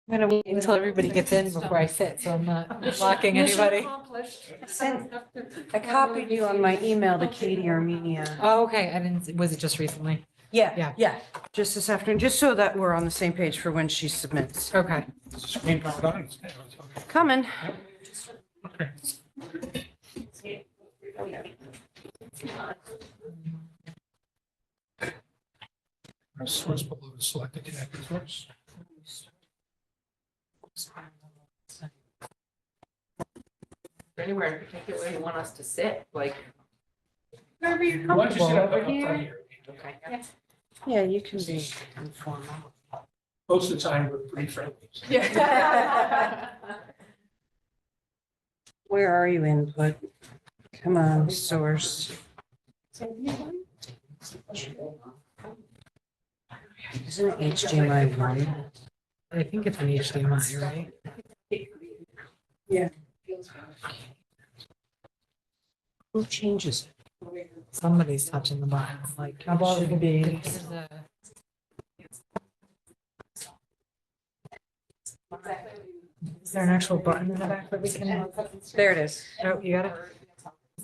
I'm gonna wait until everybody gets in before I sit, so I'm not blocking anybody. I copied you on my email to Katie Armenia. Oh, okay, I didn't, was it just recently? Yeah, just this afternoon, just so that we're on the same page for when she submits. Okay. Screen powered on. Coming. Okay. Our source below is selected connected source. Anywhere in particular you want us to sit, like. Wherever you're Why don't you sit comfortable, up over up here. Okay. Yeah, you can be informal. Most of the time, we're pretty friendly. Where are you, input? Come on, source. Isn't it HDMI 1? I think it's an HDMI, right? Yeah. Who changes it? Somebody's touching the button, like. How about it could be? Is there an actual button in the back that we can? There it is. Oh, you got it?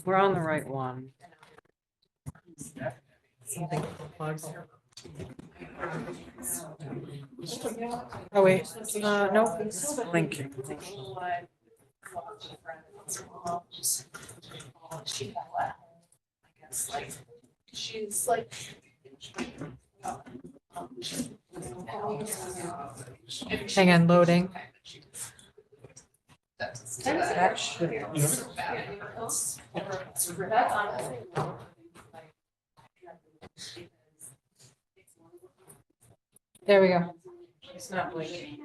We're on the right one. Something plugs. Oh, wait, nope. Linking. She's like. Hang on, loading. That should. There we go. It's not blinking.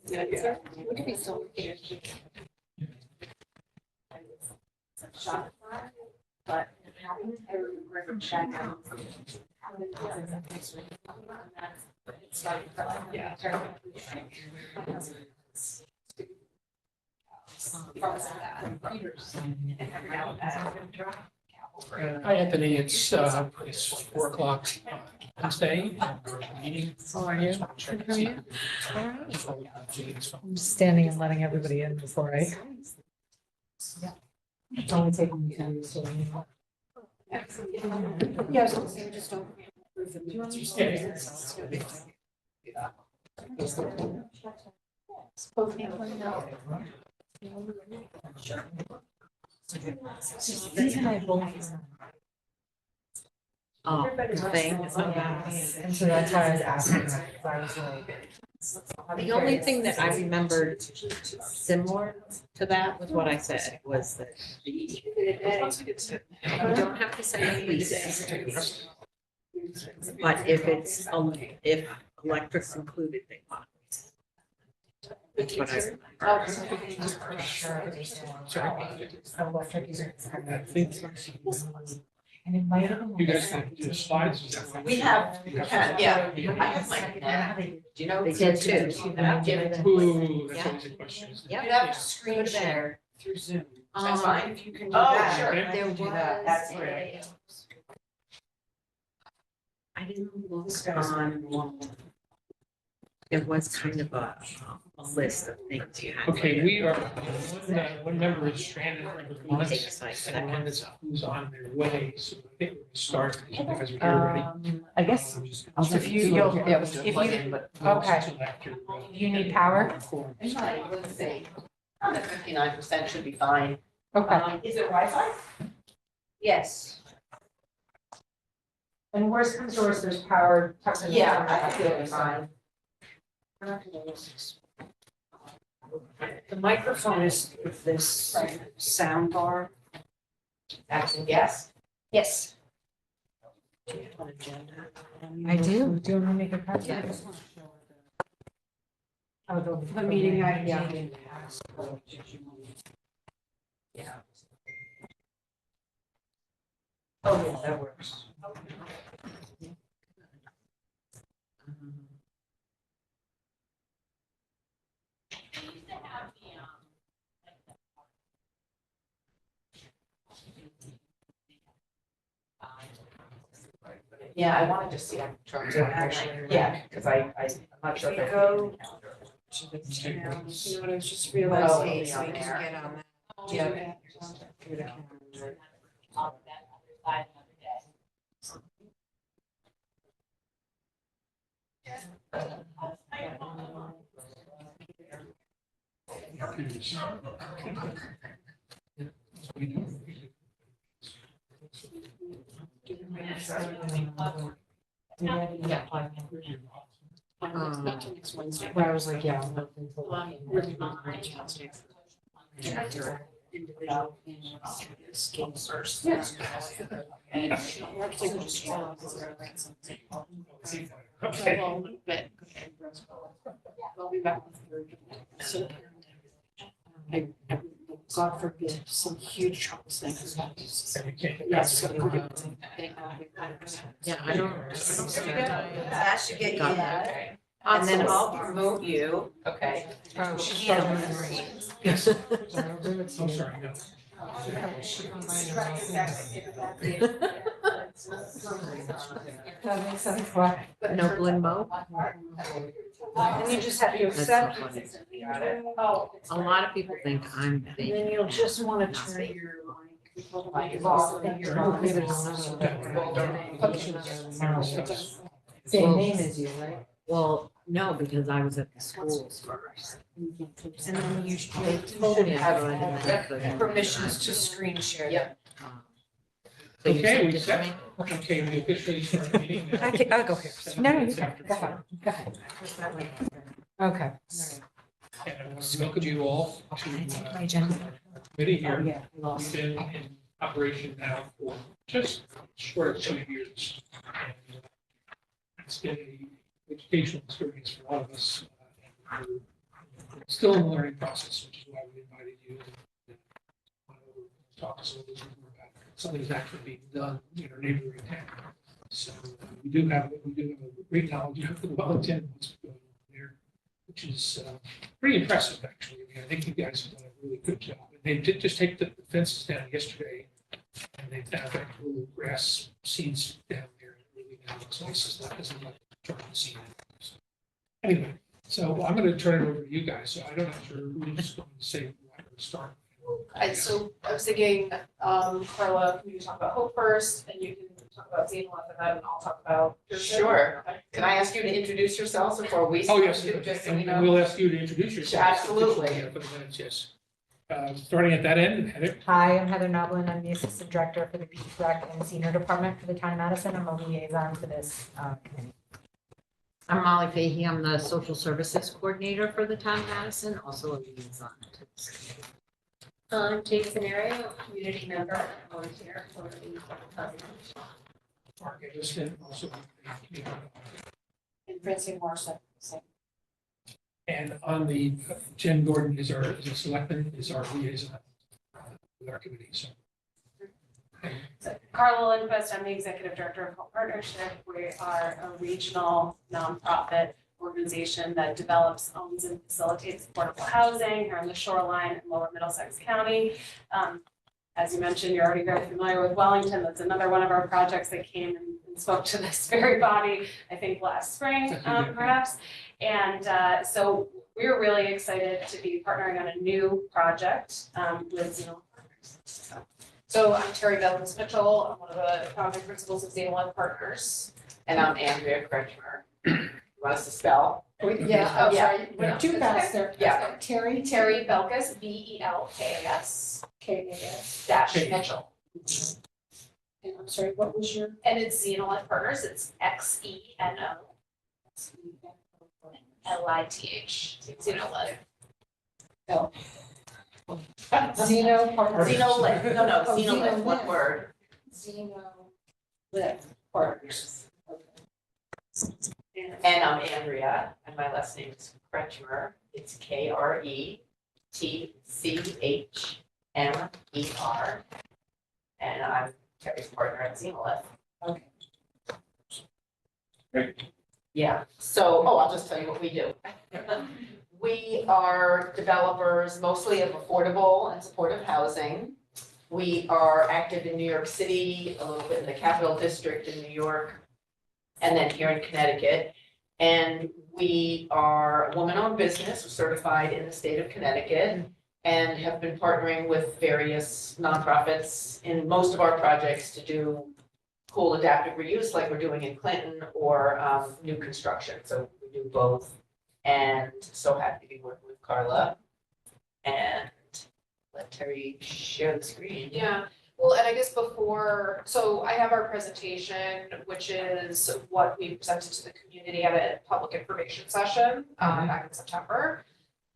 Would it be so? But Hi, Anthony. It's 4:00 Wednesday. Meeting. How are you? Good, how are you? I'm just standing and letting everybody in before I. It's only taking me 10 minutes. So Yeah, so we just don't. These are my both. thing. And so that's why I was asking. I was like. The only thing that I remembered similar to that was what I said, was that you don't have to say leases. But if it's, if electric's included, they want. That's what I. Electric is. I think And it might have been. you guys have the slides. We have, yeah. I have my, do you know? They did too. And I'll give it to you. Ooh, that's always a question. isn't it? Yep. You'd have to screen share through Zoom. That's fine. If you can do Oh, that. sure. Okay. There Do that. That's was great. I didn't look on. There was kind of a list of things you had. Okay, we are, one member is stranded for months, Take a second. and one is who's on their way, so I think we'll start because we're already. I guess if you, you'll, if you, okay, you need power? Let's see. The 59% should be fine. Okay. Is it Wi-Fi? Yes. And worst comes to worst, there's power. tucked in the Yeah, corner. I feel it's fine. The microphone is with this sound bar. Action, yes. Yes. Do you have an agenda? I do. Do you want to make a copy? Yeah. The The meeting I, Yeah. Yeah. Oh, yeah, that works. Yeah, I wanted to see on terms of actually, yeah, because I'm not sure. We if go it's- to the town, you know what I was just Oh, realizing, it'll so be we on can there. get on that. Yeah. Go to calendar. Not till next Wednesday. Where I was like, yeah. I'm looking for- Well, I'm really not ready to take Individual schemes first. Yes. Okay. We'll be back with her. So, God forbid, some huge troubles things. And we can't get Yes. back to the- Yeah, I don't. That should get you Got that. that. And then I'll promote you. Okay. Oh, Yes. I'm sorry, no. That makes sense, what? No Glenmo? And you just have to That's so accept. funny. Oh. A lot of people think I'm And fake. then you'll just wanna turn your Same name as you, right? Well, no, because I was at the schools first. And then you They told me I go ahead and have the- permissions to screen share. Yep. So you Okay, sent we it to set, me? okay, we officially start the meeting. I'll go here. No, no, you can, go ahead, go ahead. Okay. And I welcome you all to My agenda. committee Oh, here. yeah, I lost We've been in operation now for just short of 2 years. And it's been an educational experience for all of us. And we're still in the learning process, which is why we invited you. And talk to some of those more about something that's actually being done in our neighboring town. So we do have a great knowledge of the Wellington, what's going on there, which is pretty impressive, actually. I mean, I think you guys have done a really good job. And they did just take the fences down yesterday, and they've now got little grass seeds down there. And it really now looks nice. It's not, doesn't look like a scene. So, anyway, so I'm going to turn it over to you guys. So I'm not sure who's going to say what to start. So I was thinking, Carla, can you talk about Hope first, and you can talk about Zane after that, and I'll talk about. Sure. Can I ask you to introduce yourselves before we? Oh, yes, start, just so and you know? we'll ask you to introduce yourself. Absolutely. Yeah, for the minutes, yes. Starting at that end, Heather. Hi, I'm Heather Noblin. I'm the Assistant Director for the Beach Rec and Senior Department for the Town of Madison. I'm a liaison to this committee. I'm Molly Fahey. I'm the Social Services Coordinator for the town of Madison, also a liaison to this committee. I'm Jade Scenario, community member, volunteer for the. Mark Anderson, also. And Francine Morrison, same. And on the, Jen Gordon is our selectman, is our liaison with our committee, so. So Carla Lindquist, I'm the executive director of Hope Partnership. We are a regional nonprofit organization that develops, owns, and facilitates affordable housing here on the shoreline in Lower Middlesex County. As you mentioned, you're already very familiar with Wellington. That's another one of our projects that came and spoke to this very body, I think last spring, perhaps. And so we're really excited to be partnering on a new project with Xenolith Partners. So I'm Terry Bellis Mitchell. I'm one of the founding principals of Xenolith Partners. And I'm Andrea Kretschmer. You want us to spell? Yeah, oh, Yeah. sorry. Yeah. Too fast there. Yeah. Terry Belkis, Belkas, Kas, dash Mitchell. And I'm sorry, what was your? And it's Xenolith Partners. It's XENO. LITH. Xenolith. Zeno Partners. Xenolith, no, Oh, Xenolith, one Xenolith. word. Xenolith Partners. And I'm Andrea, and my last name is Kretschmer. It's KRETCHMER. And I'm Terry's partner at Xenolith. Okay. Great. Yeah, so, I'll just tell you what we do. We are developers mostly of affordable and supportive housing. We are active in New York City, a little bit in the Capital District in New York, and then here in Connecticut. And we are a woman-owned business, we're certified in the state of Connecticut, and have been partnering with various nonprofits in most of our projects to do cool adaptive reuse like we're doing in Clinton, or new construction. So we do both. And so happy to be working with Carla. And let Terry share the screen. Yeah, well, and I guess so I have our presentation, which is what we presented to the community at a public information session back in September.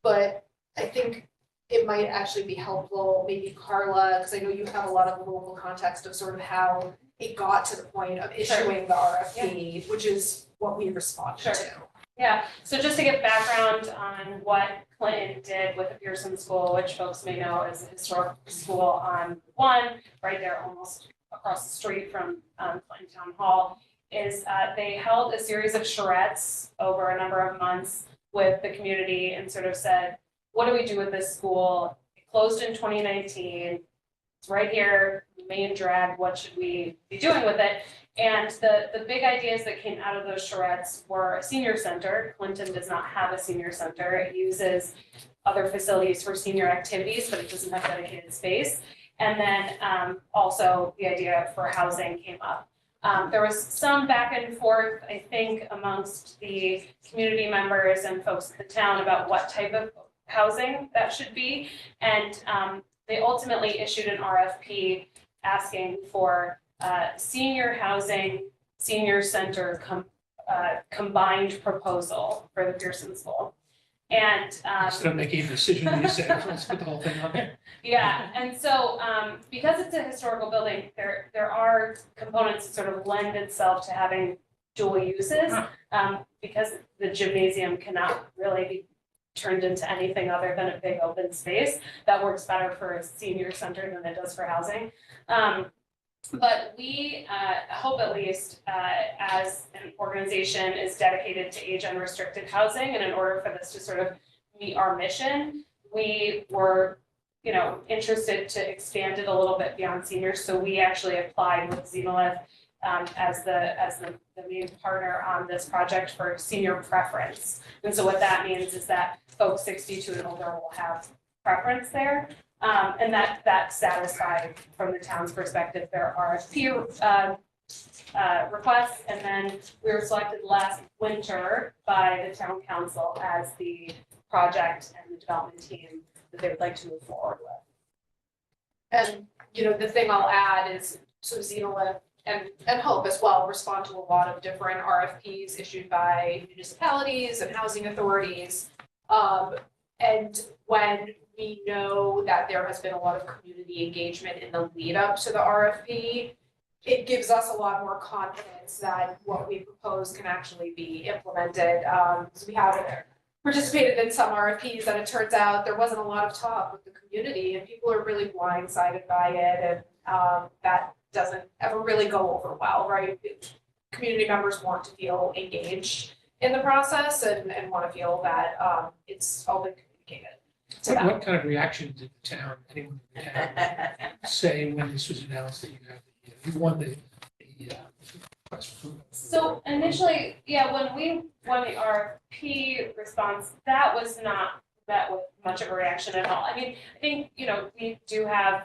But I think it might actually be helpful, maybe Carla, because I know you have a lot of local context of sort of how it got to the point of issuing the RFP, which is what we responded to. Yeah, so just to give background on what Clinton did with the Pearson School, which folks may know is a historic school on one, right there almost across the street from Clinton Town Hall, is they held a series of charrettes over a number of months with the community and sort of said, what do we do with this school? It closed in 2019. It's right here, the main drag, what should we be doing with it? And the big ideas that came out of those charrettes were a senior center. Clinton does not have a senior center. It uses other facilities for senior activities, but it doesn't have dedicated space. And then also the idea for housing came up. There was some back and forth, I think, amongst the community members and folks in the town about what type of housing that should be. And they ultimately issued an RFP asking for senior housing, senior center combined proposal for the Pearson School. And Instead of making a decision, you said, let's put the whole thing on there. yeah, and so because it's a historical building, there are components that sort of lend itself to having dual uses, because the gymnasium cannot really be turned into anything other than a big open space. That works better for a senior center than it does for housing. But we hope, at least as an organization, is dedicated to age unrestricted housing, and in order for this to sort of meet our mission, we were, interested to expand it a little bit beyond seniors. So we actually applied with Zenolith as the main partner on this project for senior preference. And so what that means is that folks 62 and older will have preference there. And that satisfied, from the town's perspective, their RFP requests. And then we were selected last winter by the town council as the project and the development team that they would like to move forward with. And, the thing I'll add is, so Zenolith and Hope as well respond to a lot of different RFPs issued by municipalities and housing authorities. And when we know that there has been a lot of community engagement in the lead up to the RFP, it gives us a lot more confidence that what we propose can actually be implemented. So we have participated in some RFPs and it turns out there wasn't a lot of talk with the community and people are really blindsided by it, and that doesn't ever really go over well, right? Community members want to feel engaged in the process and want to feel that it's all been communicated. What kind of reaction did the town, anyone in the town, say when this was announced that you won the request for? So initially, when we won the RFP response, that was not met with much of a reaction at all. I mean, I think, we do have a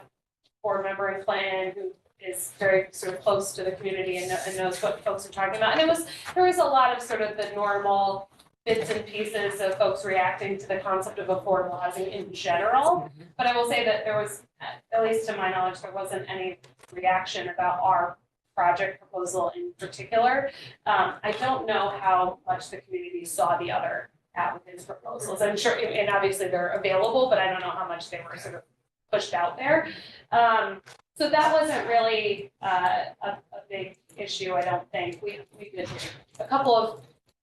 board member in Clinton who is very sort of close to the community and knows what folks are talking about. And there was a lot of sort of the normal bits and pieces of folks reacting to the concept of affordable housing in general. But I will say that there was, at least to my knowledge, there wasn't any reaction about our project proposal in particular. I don't know how much the community saw the other applicants' proposals. I'm sure, and obviously they're available, but I don't know how much they were sort of pushed out there. So that wasn't really a big issue, I don't think. We did a couple of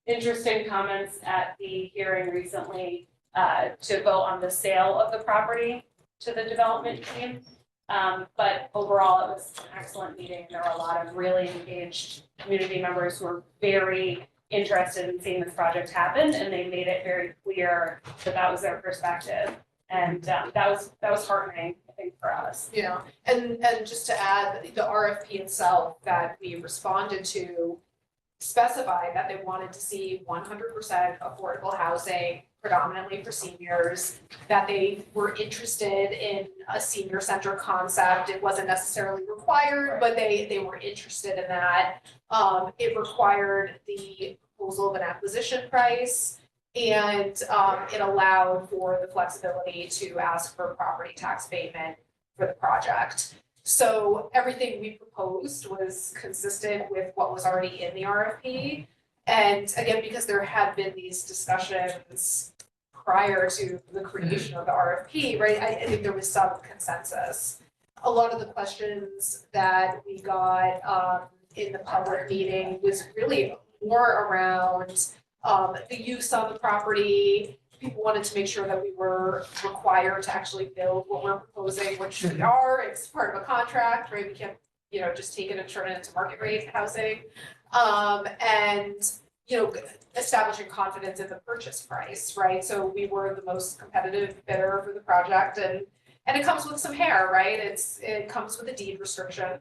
interesting comments at the hearing recently to vote on the sale of the property to the development team. But overall, it was an excellent meeting. There were a lot of really engaged community members who were very interested in seeing this project happen, and they made it very clear that that was their perspective. And that was heartening, I think, for us. Yeah, and just to add, the RFP itself that we responded to specified that they wanted to see 100% affordable housing, predominantly for seniors, that they were interested in a senior center concept. It wasn't necessarily required, but they were interested in that. It required the proposal of an acquisition price, and it allowed for the flexibility to ask for property tax abatement for the project. So everything we proposed was consistent with what was already in the RFP. And again, because there had been these discussions prior to the creation of the RFP, right, I think there was some consensus. A lot of the questions that we got in the public meeting was really more around the use on the property. People wanted to make sure that we were required to actually build what we're proposing, which we are. It's part of a contract, right? We can't, just take it and turn it into market rate housing. And, establishing confidence in the purchase price, right? So we were the most competitive bidder for the project, and it comes with some hair, right? It comes with a deed restriction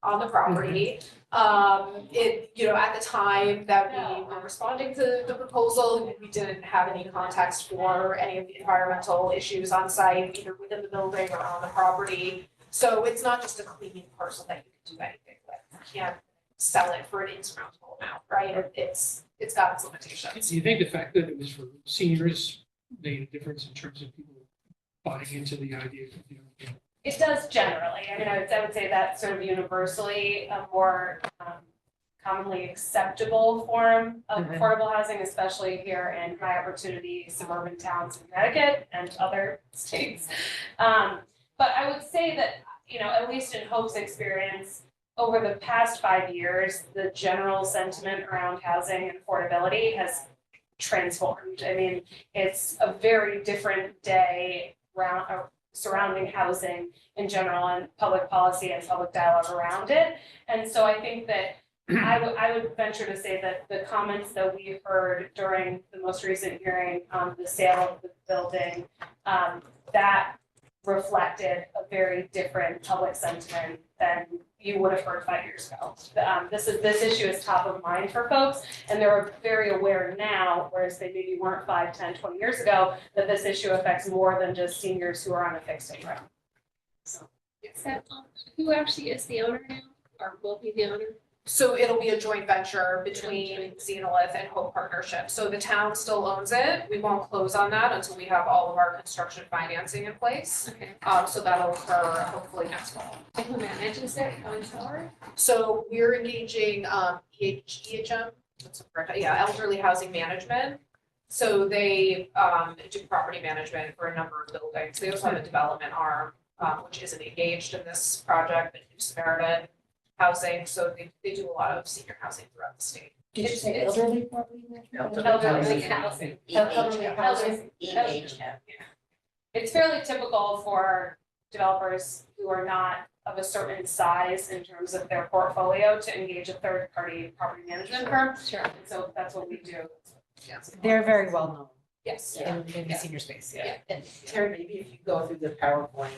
on the property. At the time that we were responding to the proposal, we didn't have any context for any of the environmental issues on site, either within the building or on the property. So it's not just a clean parcel that you can do anything with. You can't sell it for an insurmountable amount, right? It's got its limitations. Do you think the fact that it was for seniors made a difference in terms of people buying into the idea of, It does generally. I mean, I would say that's sort of universally a more commonly acceptable form of affordable housing, especially here in high opportunity suburban towns in Connecticut and other states. But I would say that, at least in Hope's experience, over the past 5 years, the general sentiment around housing and affordability has transformed. I mean, it's a very different day surrounding housing in general and public policy and public dialogue around it. And so I think that I would venture to say that the comments that we heard during the most recent hearing on the sale of the building, that reflected a very different public sentiment than you would have heard 5 years ago. This issue is top of mind for folks, and they're very aware now, whereas they maybe weren't 5, 10, 20 years ago, that this issue affects more than just seniors who are on a fixed income. So, who actually is the owner now, or will be the owner? So it'll be a joint venture between Xenolith and Hope Partnership. So the town still owns it. We won't close on that until we have all of our construction financing in place. Okay. So that'll occur hopefully next fall. And who manages it going forward? So we're engaging EHM, that's correct, Elderly Housing Management. So they do property management for a number of buildings. They also have a development arm, which isn't engaged in this project, but New Samaritan Housing. So they do a lot of senior housing throughout the state. Did you say elderly property? Elderly housing. EHM. It's fairly typical for developers who are not of a certain size in terms of their portfolio to engage a third-party property management firm. Sure. And so that's what we do. They're very well known Yes. in the senior space. Yeah, and Terry, maybe if you go through the PowerPoint.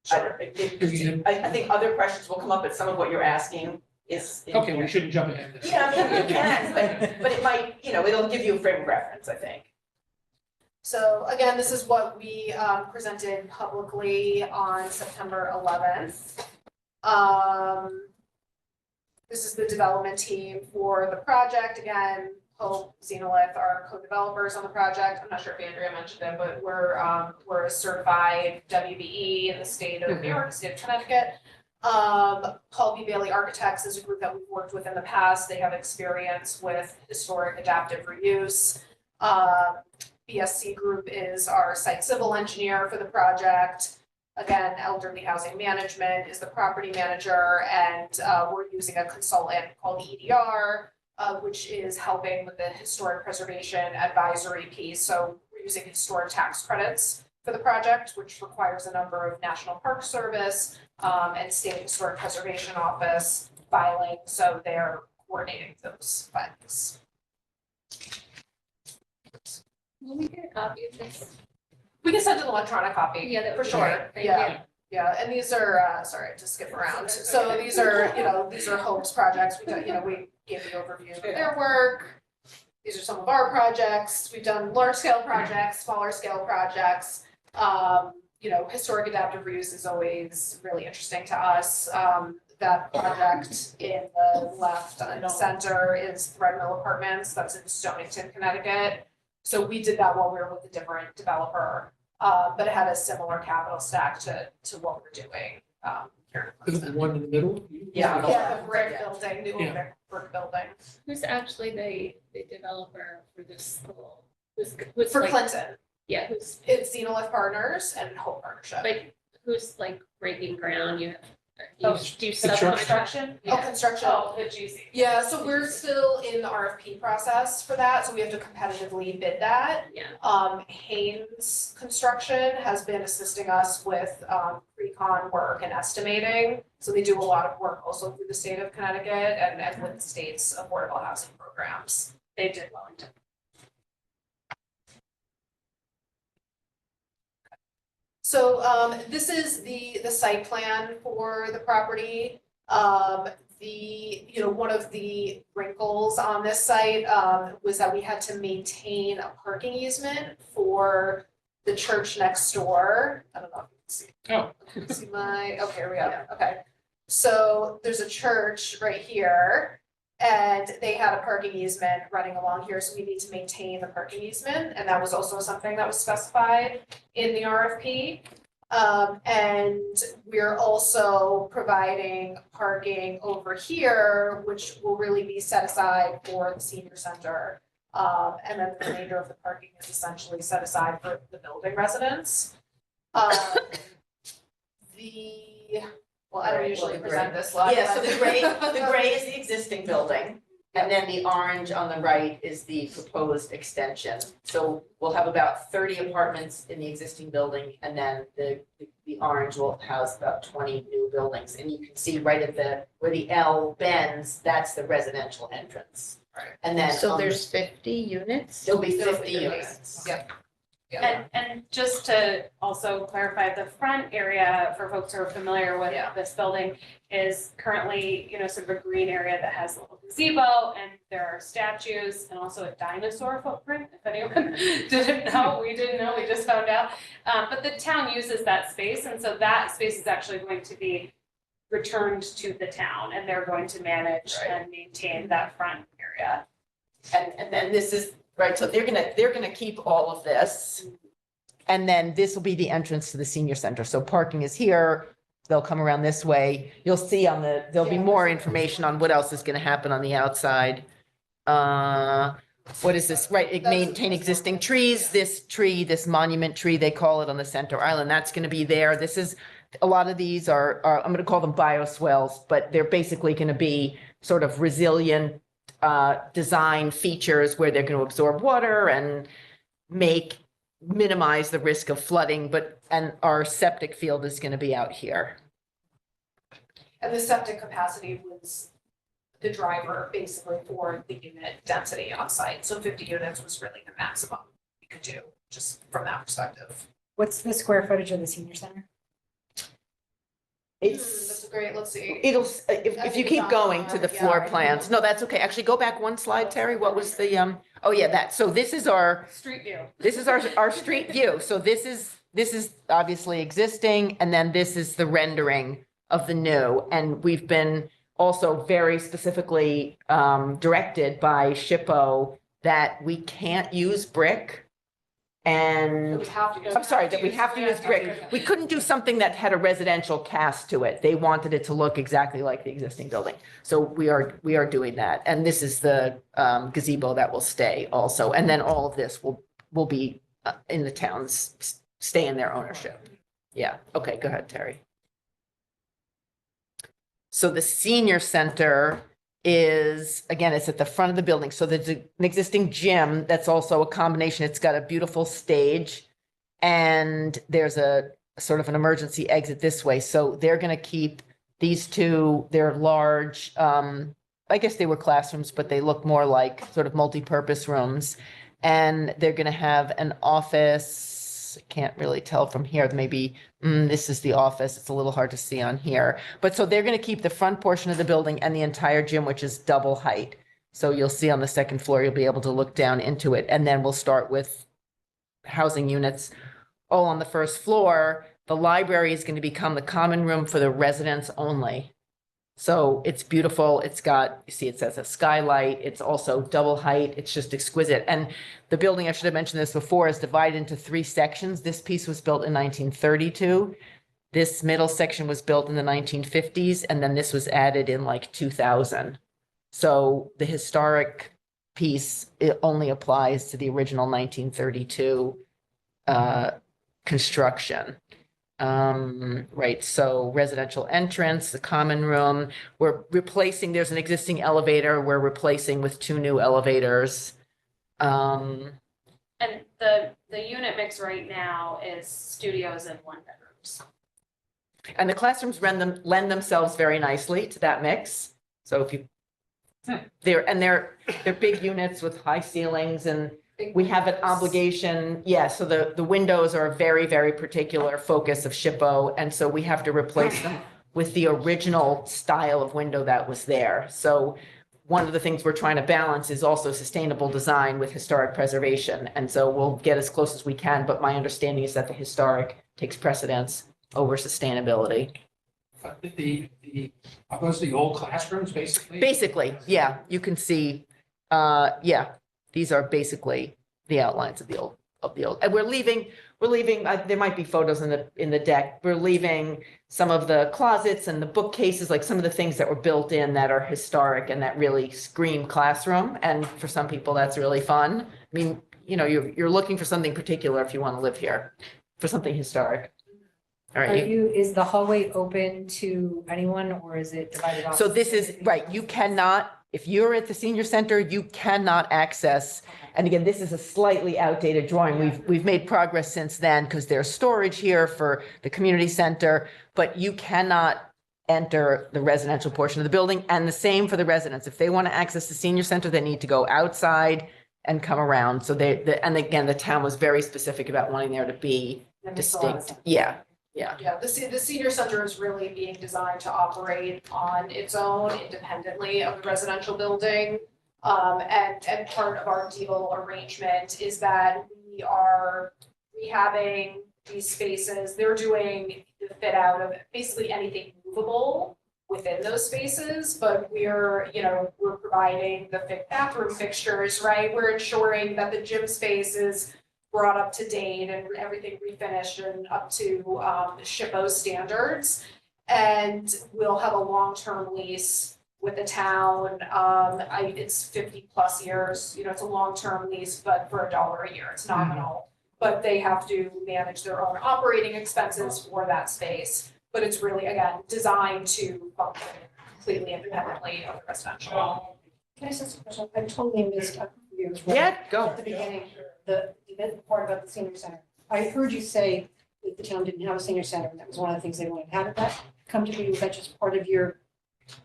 Sure. I think other questions will come up, but some of what you're asking is in okay, here. we shouldn't jump ahead. of this. Yeah, you can, but it might, it'll give you a frame of reference, I think. So again, this is what we presented publicly on September 11th. This is the development team for the project. Again, Hope, Xenolith are co-developers on the project. I'm not sure if Andrea mentioned it, but we're a certified WBE in the state of New York, state of Connecticut. Paul B. Bailey Architects is a group that we've worked with in the past. They have experience with historic adaptive reuse. BSC Group is our site civil engineer for the project. Again, Elderly Housing Management is the property manager, and we're using a consultant called EDR, which is helping with the historic preservation advisory piece. So we're using historic tax credits for the project, which requires a number of National Park Service and State Historic Preservation Office filing. So they're coordinating those filings. Will we get a copy of this? We can send an electronic copy. Yeah, that for would be sure. great. Thank Yeah. you. Yeah, and these are, sorry to skip around. So these are, these are Hope's projects. We gave the overview of their work. These are some of our projects. We've done large scale projects, smaller scale projects. Historic adaptive reuse is always really interesting to us. That project in the left and center is Thread Mill Apartments, that's in Stonington, Connecticut. So we did that while we were with a different developer, but it had a similar capital stack to what we're doing here in The Madison. one in the middle? Yeah. Yeah, the brick Yeah. building, the Yeah. old brick building, Who's actually the developer for this little, who's for like, Clinton, yeah, who's, it's Xenolith Partners and Hope Partnership. but who's like breaking ground, you Oh, do you Construction. subconstruction? Oh, construction. Oh, the GC. Yeah, so we're still in the RFP process for that, so we have to competitively bid that. Yeah. Haynes Construction has been assisting us with, pre-con work and estimating. So they do a lot of work also through the state of Connecticut and with the state's affordable housing programs. They did Wellington. So, this is the site plan for the property. One of the wrinkles on this site, was that we had to maintain a parking easement for the church next door. I don't know if you can see. Oh. Okay, here we go, okay. So there's a church right here, and they had a parking easement running along here, so we need to maintain the parking easement, and that was also something that was specified in the RFP. And we're also providing parking over here, which will really be set aside for the senior center. And then the remainder of the parking is essentially set aside for the building residents. I don't usually present this slide. Yeah, so but- the gray is the existing building, and then the orange on the right is the proposed extension. So we'll have about 30 apartments in the existing building, and then the orange will house about 20 new buildings. And you can see right at where the L bends, that's the residential entrance. Right. And then So on the- there's 50 units? there'll be There'll 50 be units. Yep. Yeah. And just to also clarify, the front area for folks who are familiar with Yeah. this building is currently, sort of a green area that has a little gazebo, and there are statues and also a dinosaur footprint, if anyone didn't know, we didn't know, we just found out. But the town uses that space, and so that space is actually going to be returned to the town, and they're going to manage Right. and maintain that front area. And then this is, right, so they're gonna keep all of this. And then this will be the entrance to the senior center. So parking is here, they'll come around this way. You'll see there'll be more information on what else is gonna happen on the outside. What is this, right, maintain existing trees, this monument tree, they call it on the center island, that's gonna be there. This is, a lot of these are, I'm gonna call them bioswales, but they're basically gonna be sort of resilient design features where they're going to absorb water and minimize the risk of flooding, and our septic field is going to be out here. And the septic capacity was the driver basically for the unit density on site. So 50 units was really the maximum we could do, just from that perspective. What's the square footage of the senior center? That's great, let's see. It'll, if you keep going to the floor plans, no, that's okay. Actually, go back one slide, Terry. What was the, oh yeah, so this is our Street view. our street view. So this is obviously existing, and then this is the rendering of the new. And we've been also very specifically directed by SHPO that we can't use brick. And We have to go. I'm sorry, that we have to use brick. We couldn't do something that had a residential cast to it. They wanted it to look exactly like the existing building. So we are doing that. And this is the gazebo that will stay also. And then all of this will be in the town's, stay in their ownership. Yeah, okay, go ahead, Terry. So the senior center is, again, it's at the front of the building. So there's an existing gym that's also a combination. It's got a beautiful stage, and there's a sort of an emergency exit this way. So they're going to keep these two, they're large, I guess they were classrooms, but they look more like sort of multi-purpose rooms. And they're going to have an office office. Can't really tell from here. Maybe this is the office. It's a little hard to see on here. But so they're going to keep the front portion of the building and the entire gym, which is double height. So you'll see on the second floor, you'll be able to look down into it. And then we'll start with housing units all on the first floor. The library is going to become the common room for the residents only. So it's beautiful. It's got, you see, it says a skylight. It's also double height. It's just exquisite. And the building, I should have mentioned this before, is divided into 3 sections. This piece was built in 1932. This middle section was built in the 1950s, and then this was added in like 2000. So the historic piece, it only applies to the original 1932 construction. Right, so residential entrance, the common room, we're replacing, there's an existing elevator, we're replacing with 2 new elevators. And the unit mix right now is studios and 1-bedrooms. And the classrooms lend themselves very nicely to that mix. So if you, they're big units with high ceilings, and we have an obligation. Yeah, so the windows are a very, very particular focus of SHPO. And so we have to replace them with the original style of window that was there. So one of the things we're trying to balance is also sustainable design with historic preservation. And so we'll get as close as we can, but my understanding is that the historic takes precedence over sustainability. Are those the old classrooms, basically? Basically, yeah, you can see, yeah, these are basically the outlines of the old, and we're leaving, there might be photos in the deck. We're leaving some of the closets and the bookcases, like some of the things that were built in that are historic and that really scream classroom. And for some people, that's really fun. I mean, you know, you're looking for something particular if you want to live here, for something historic. All right. Is the hallway open to anyone, or is it divided off? So this is, right, you cannot, if you're at the senior center, you cannot access, and again, this is a slightly outdated drawing. We've made progress since then because there's storage here for the community center, but you cannot enter the residential portion of the building, and the same for the residents. If they want to access the senior center, they need to go outside and come around. So and again, the town was very specific about wanting there to be distinct. Yeah. Yeah, the senior center is really being designed to operate on its own independently of the residential building. And part of our deal arrangement is that we are rehabbing these spaces. They're doing the fit out of basically anything movable within those spaces, but we're providing the bathroom fixtures, right? We're ensuring that the gym space is brought up to date and everything refinished and up to SHPO standards. And we'll have a long-term lease with the town. It's 50+ years, it's a long-term lease, but for $1 a year, it's nominal. But they have to manage their own operating expenses for that space. But it's really, again, designed to function completely independently of the residential. Can I ask a question? I totally missed up you. Yeah, go. At the beginning, the part about the senior center. I heard you say that the town didn't have a senior center, and that was one of the things they wanted. How did that come to be? Was that just part of your,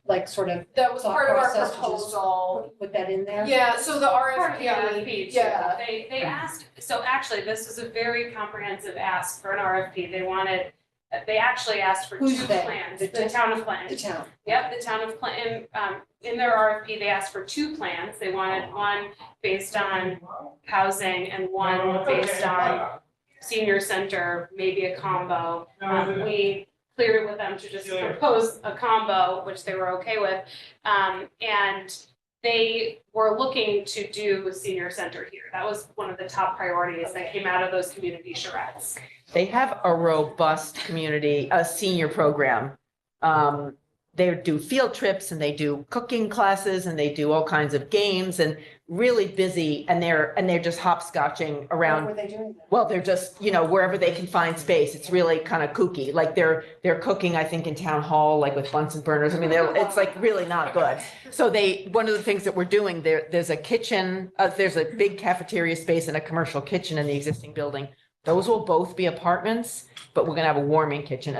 like, sort of? That was part of our process to just proposal. Put that in there? Yeah, so the Part of the RFP, RFP, too. yeah. They asked, so actually, this was a very comprehensive ask for an RFP. They actually asked for Who's 2 they? plans, The the town of Clinton. The town. Yep, the town of Clinton, in their RFP, they asked for 2 plans. They wanted one based on housing and one based on senior center, maybe a combo. We cleared it with them to just propose a combo, which they were okay with. And they were looking to do a senior center here. That was one of the top priorities that came out of those community charrettes. They have a robust a senior program. They do field trips and they do cooking classes and they do all kinds of games and really busy, and they're just hopscotching around. What were they doing then? Well, they're just, wherever they can find space. It's really kind of kooky. Like they're cooking, I think, in town hall, like with Bunsen burners. I mean, it's like really not good. So one of the things that we're doing there's a kitchen, there's a big cafeteria space and a commercial kitchen in the existing building. Those will both be apartments, but we're gonna have a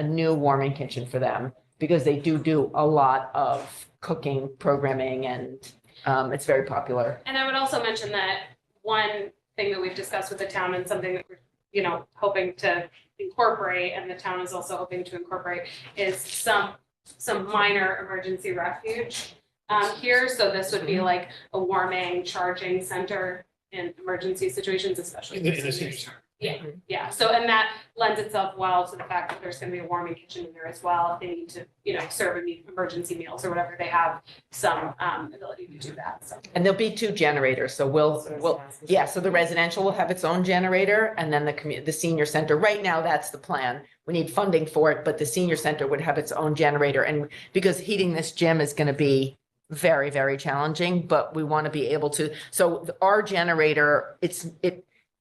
new warming kitchen for them, because they do a lot of cooking, programming, and it's very popular. And I would also mention that one thing that we've discussed with the town and something that we're hoping to incorporate, and the town is also hoping to incorporate, is some minor emergency refuge here. So this would be like a warming, charging center in emergency situations, especially. In the for senior seniors. center. Yeah, so, and that lends itself well to the fact that there's gonna be a warming kitchen in there as well, if they need to, serve emergency meals or whatever, they have some ability to do that, so. And there'll be 2 generators, so so the residential will have its own generator, and then the senior center, right now, that's the plan. We need funding for it, but the senior center would have its own generator, and because heating this gym is gonna be very, very challenging, but we want to be able to, so our generator,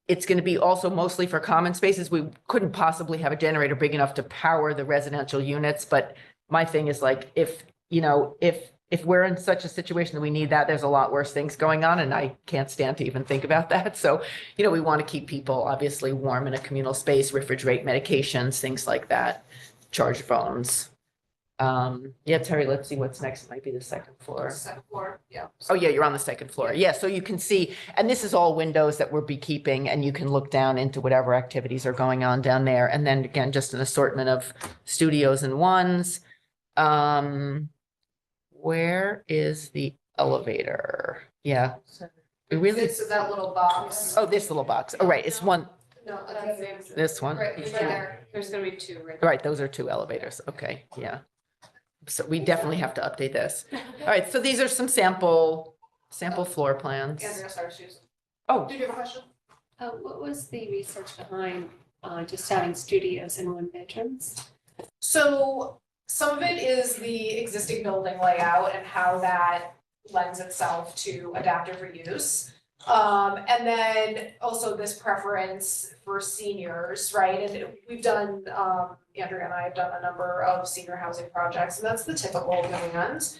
it's going to be also mostly for common spaces. We couldn't possibly have a generator big enough to power the residential units, but my thing is like, if we're in such a situation that we need that, there's a lot worse things going on, and I can't stand to even think about that. So, we want to keep people obviously warm in a communal space, refrigerate medications, things like that, charge phones. Terry, let's see what's next. It might be the second floor. Second floor, yeah. Oh, yeah, you're on the second floor. Yeah, so you can see, and this is all windows that we'll be keeping, and you can look down into whatever activities are going on down there. And then again, just an assortment of studios and ones. Where is the elevator? Yeah. We really, It's that little box. oh, this little box. Oh, right, it's one, No, that's this one. right there. There's gonna be 2 right there. Right, those are 2 elevators. Okay, yeah. So we definitely have to update this. All right, so these are some sample floor plans. Andrea, sorry, Susan. Oh, Did you have a question? What was the research behind just having studios and 1 bedrooms? So some of it is the existing building layout and how that lends itself to adaptive reuse. And then also this preference for seniors, right? And we've done, Andrea and I have done a number of senior housing projects, and that's the typical demand.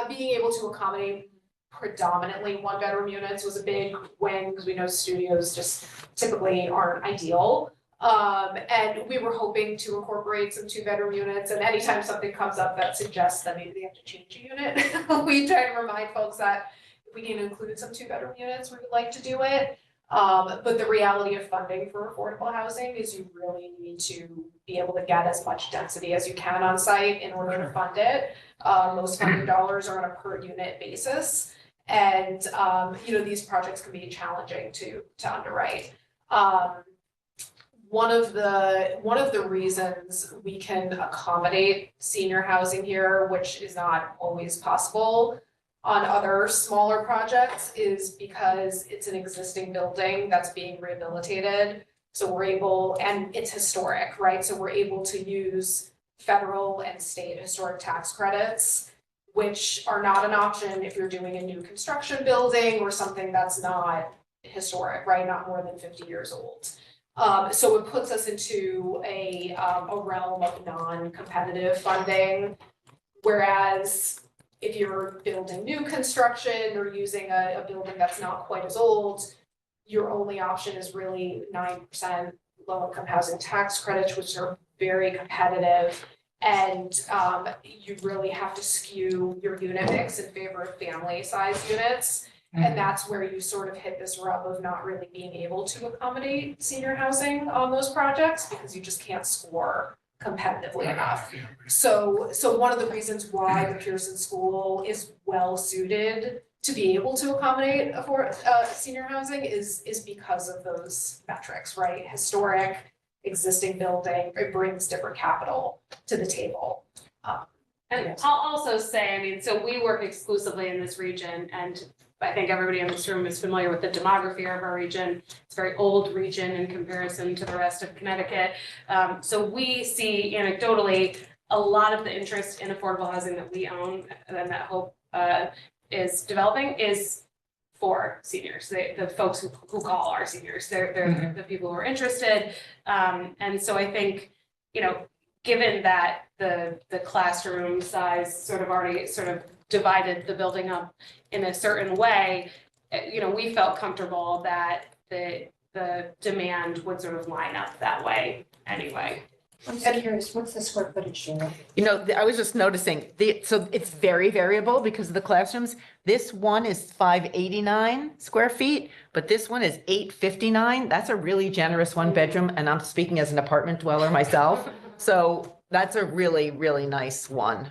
Being able to accommodate predominantly 1-bedroom units was a big win, because we know studios just typically aren't ideal. And we were hoping to incorporate some 2-bedroom units, and anytime something comes up that suggests that maybe they have to change a unit, we try to remind folks that if we need to include some 2-bedroom units, we would like to do it. But the reality of funding for affordable housing is you really need to be able to get as much density as you can on site in order to fund it. Most funding dollars are on a per unit basis. And, these projects can be challenging to underwrite. One of the reasons we can accommodate senior housing here, which is not always possible on other smaller projects, is because it's an existing building that's being rehabilitated. So we're able, and it's historic, right? So we're able to use federal and state historic tax credits, which are not an option if you're doing a new construction building or something that's not historic, right? Not more than 50 years old. So it puts us into a realm of non-competitive funding, whereas if you're building new construction or using a building that's not quite as old, your only option is really 9% low-income housing tax credits, which are very competitive. And you really have to skew your unit mix in favor of family-sized units. And that's where you sort of hit this rub of not really being able to accommodate senior housing on those projects, because you just can't score competitively enough. So one of the reasons why the Pearson School is well suited to be able to accommodate senior housing is because of those metrics, right? Historic, existing building, it brings different capital to the table. And I'll also say, so we work exclusively in this region, and I think everybody in this room is familiar with the demography of our region. It's a very old region in comparison to the rest of Connecticut. So we see anecdotally a lot of the interest in affordable housing that we own and that Hope is developing is for seniors, the folks who call our seniors. They're the people who are interested. And so I think, given that the classroom size sort of already sort of divided the building up in a certain way, we felt comfortable that the demand would sort of line up that way anyway. I'm so curious, what's the square footage, Sheila? You know, I was just noticing, so it's very variable because of the classrooms. This one is 589 square feet, but this one is 859. That's a really generous one bedroom, and I'm speaking as an apartment dweller myself. So that's a really, really nice one.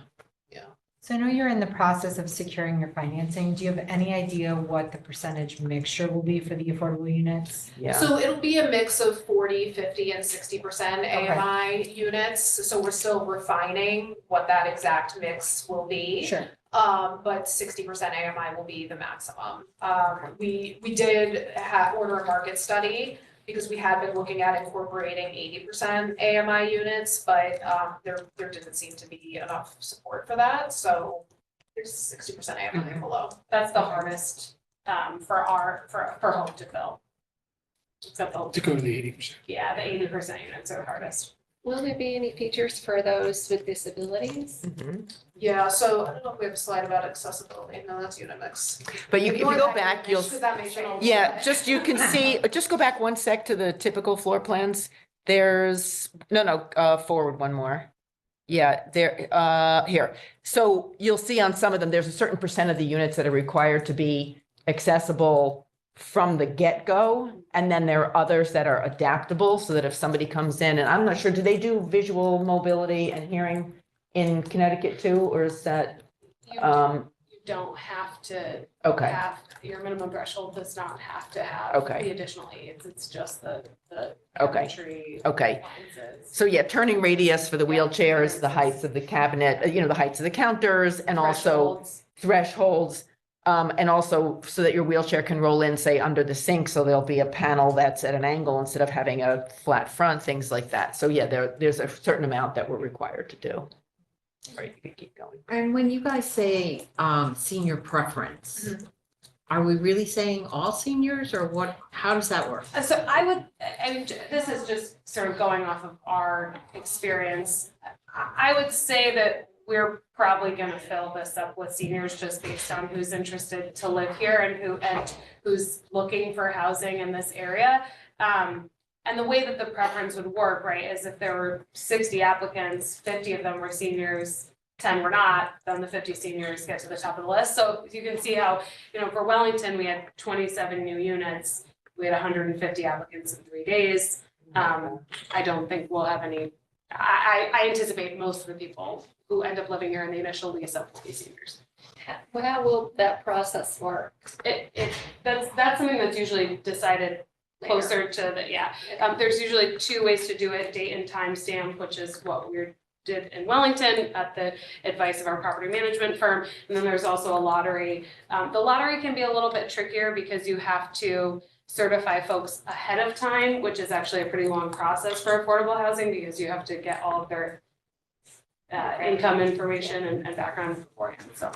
So I know you're in the process of securing your financing. Do you have any idea what the percentage mixture will be for the affordable units? Yeah. So it'll be a mix of 40, 50, and 60% AMI units. So we're still refining what that exact mix will be. Sure. But 60% AMI will be the maximum. We did order a market study because we had been looking at incorporating 80% AMI units, but there didn't seem to be enough support for that. So there's 60% AMI below. That's the hardest, for Hope to fill. Except To go to the 80%. yeah, the 80% units are the hardest. Will there be any features for those with disabilities? Mhm. Yeah, so I don't know if we have a slide about accessibility. No, that's unit mix. But if you Ignore go that back, unit you'll, mix, 'cause that may change. yeah, just you can see, just go back one sec to the typical floor plans. There's, forward one more. Yeah, here. So you'll see on some of them, there's a certain percent of the units that are required to be accessible from the get-go. And then there are others that are adaptable so that if somebody comes in, and I'm not sure, do they do visual mobility and hearing in Connecticut too, or is that, You don't have to okay, have, your minimum threshold does not have to have Okay. the additional aids. It's just the Okay. entry okay. appliances. So yeah, turning radius for the wheelchairs, the heights of the cabinet, the heights of the counters, and also thresholds. And also so that your wheelchair can roll in, say, under the sink, so there'll be a panel that's at an angle instead of having a flat front, things like that. So yeah, there's a certain amount that we're required to do. Right, you can keep going. And when you guys say senior preference, are we really saying all seniors or what, how does that work? So this is just sort of going off of our experience. I would say that we're probably gonna fill this up with seniors just based on who's interested to live here and who's looking for housing in this area. And the way that the preference would work, right, is if there were 60 applicants, 50 of them were seniors, 10 were not, then the 50 seniors get to the top of the list. So you can see how, for Wellington, we had 27 new units. We had 150 applicants in 3 days. I don't think we'll have any, I anticipate most of the people who end up living here in the initial lease up will be seniors. How will that process work? That's something that's usually decided closer to there's usually 2 ways to do it, date and time stamp, which is what we did in Wellington at the advice of our property management firm. And then there's also a lottery. The lottery can be a little bit trickier because you have to certify folks ahead of time, which is actually a pretty long process for affordable housing because you have to get all of their income information and background beforehand, so.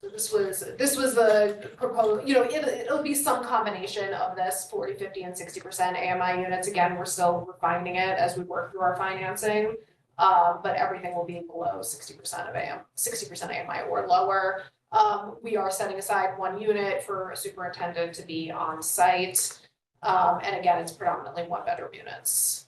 This was the proposed, it'll be some combination of this 40, 50, and 60% AMI units. Again, we're still refining it as we work through our financing. But everything will be below 60% AMI or lower. We are setting aside 1 unit for a superintendent to be on site. And again, it's predominantly 1-bedroom units.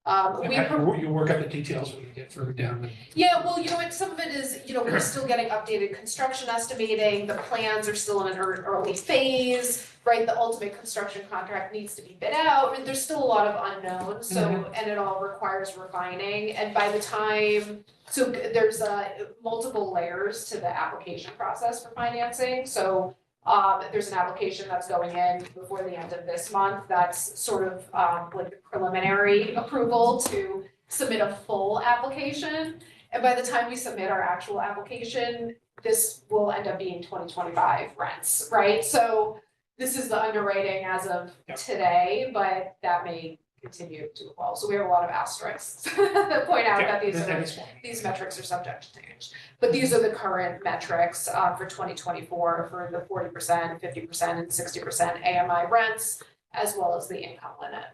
You work out the details when you get further down. Yeah, well, some of it is, we're still getting updated construction estimating. The plans are still in an early phase, right? The ultimate construction contract needs to be bid out. There's still a lot of unknowns, so, and it all requires refining. And by the time, so there's multiple layers to the application process for financing. So there's an application that's going in before the end of this month. That's sort of like the preliminary approval to submit a full application. And by the time we submit our actual application, this will end up being 2025 rents, right? So this is the underwriting as of today, but that may continue to evolve. So we have a lot of asterisks that point out that these metrics are subject to change. But these are the current metrics for 2024 for the 40%, 50%, and 60% AMI rents, as well as the income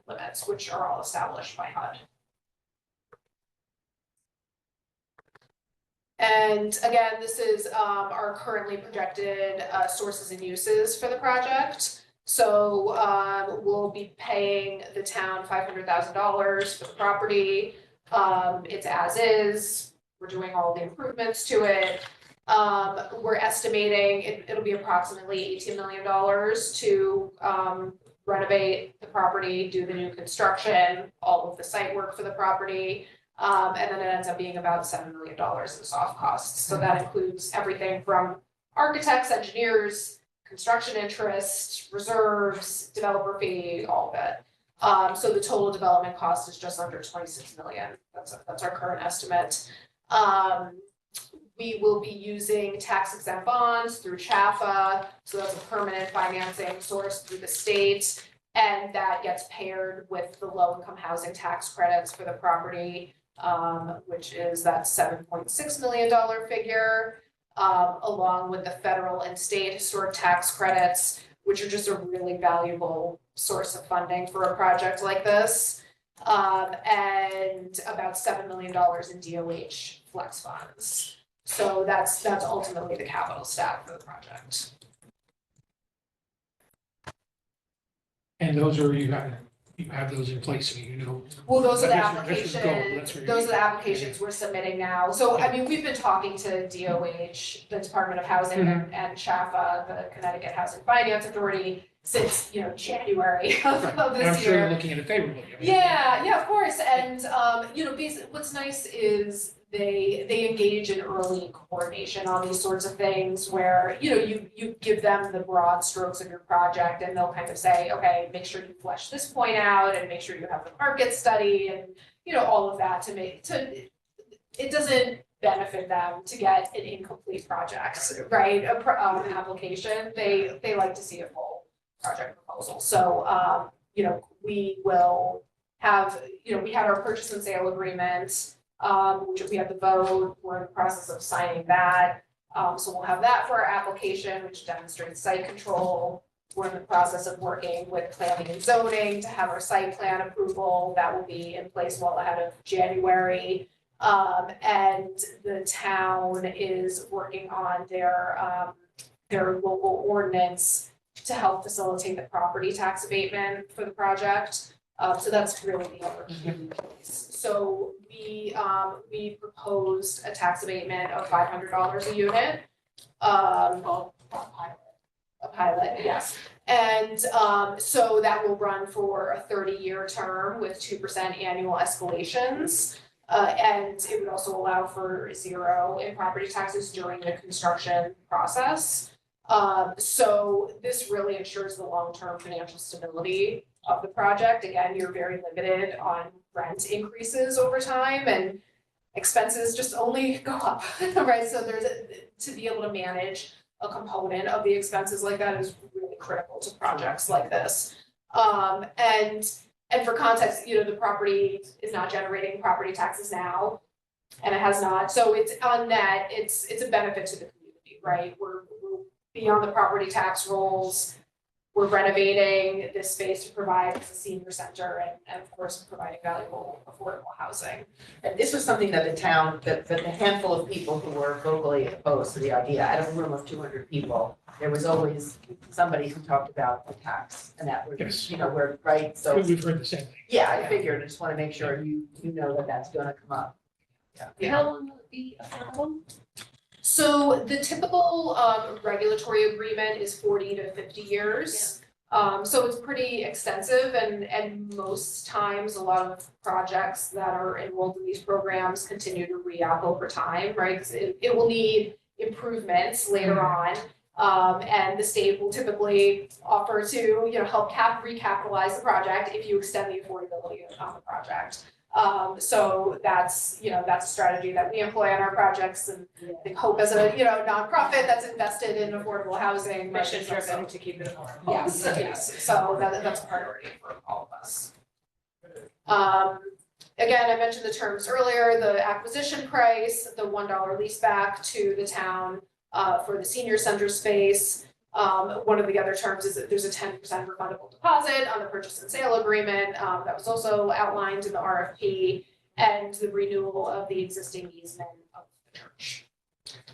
limits, which are all established by HUD. And again, this is our currently projected sources and uses for the project. So we'll be paying the town $500,000 for the property. It's as is. We're doing all the improvements to it. We're estimating it'll be approximately $18 million to renovate the property, do the new construction, all of the site work for the property. And then it ends up being about $7 million in soft costs. So that includes everything from architects, engineers, construction interest, reserves, developer fee, all of it. So the total development cost is just under 26 million. That's our current estimate. We will be using tax exempt bonds through CHAFA, so that's a permanent financing source through the state, and that gets paired with the low income housing tax credits for the property, which is that $7.6 million figure, along with the federal and state historic tax credits, which are just a really valuable source of funding for a project like this, and about $7 million in DOH flex funds. So that's ultimately the capital stack for the project. And those are, you have those in place, and you know. Well, those are the That's your goal, applications, that's where those are the applications we're submitting now. So, I mean, we've been talking to DOH, the Department of Housing, and CHAFA, the Connecticut Housing Finance Authority, since, January of And I'm this sure year. you're looking at it favorably. I mean, Yeah, of course, and, what's nice is they engage in early coordination on these sorts of things where, you give them the broad strokes of your project and they'll kind of say, okay, make sure you flesh this point out and make sure you have the market study and, all of that it doesn't benefit them to get an incomplete project, right? An application, they like to see a full project proposal. So, we will have, we had our purchase and sale agreement, which we have the vote, we're in the process of signing that. So we'll have that for our application, which demonstrates site control. We're in the process of working with planning and zoning to have our site plan approval. That will be in place well ahead of January. And the town is working on their local ordinance to help facilitate the property tax abatement for the project. So that's really the other key piece. So we proposed a tax abatement of $500 a unit. A pilot, yes. And so that will run for a 30-year term with 2% annual escalations. And it would also allow for zero in property taxes during the construction process. So this really ensures the long-term financial stability of the project. Again, you're very limited on rent increases over time and expenses just only go up, right? So to be able to manage a component of the expenses like that is really critical to projects like this. And for context, the property is not generating property taxes now, and it has not. So it's on net, it's a benefit to the community, right? We're beyond the property tax rolls. We're renovating this space to provide as a senior center and of course providing valuable affordable housing. And this was something that the town, that the handful of people who were vocally opposed to the idea, out of a room of 200 people, there was always somebody who talked about the tax, and that was, Yes. we're right, so. We've heard the same thing. Yeah, I figured, I just want to make sure you know that that's gonna come up. Yeah. How long will it be affordable? So the typical regulatory agreement is 40 to 50 years. So it's pretty extensive and most times a lot of projects that are enrolled in these programs continue to re-up over time, right? 'Cause it will need improvements later on. And the state will typically offer to, help recapitalize the project if you extend the affordability of the project. So that's a strategy that we employ on our projects, and I think Hope as a, nonprofit that's invested in affordable housing. Mission driven to keep it affordable. Yes, so that's a priority for all of us. Again, I mentioned the terms earlier, the acquisition price, the $1 lease back to the town for the senior center space. One of the other terms is that there's a 10% refundable deposit on the purchase and sale agreement that was also outlined in the RFP, and the renewal of the existing easement of the church.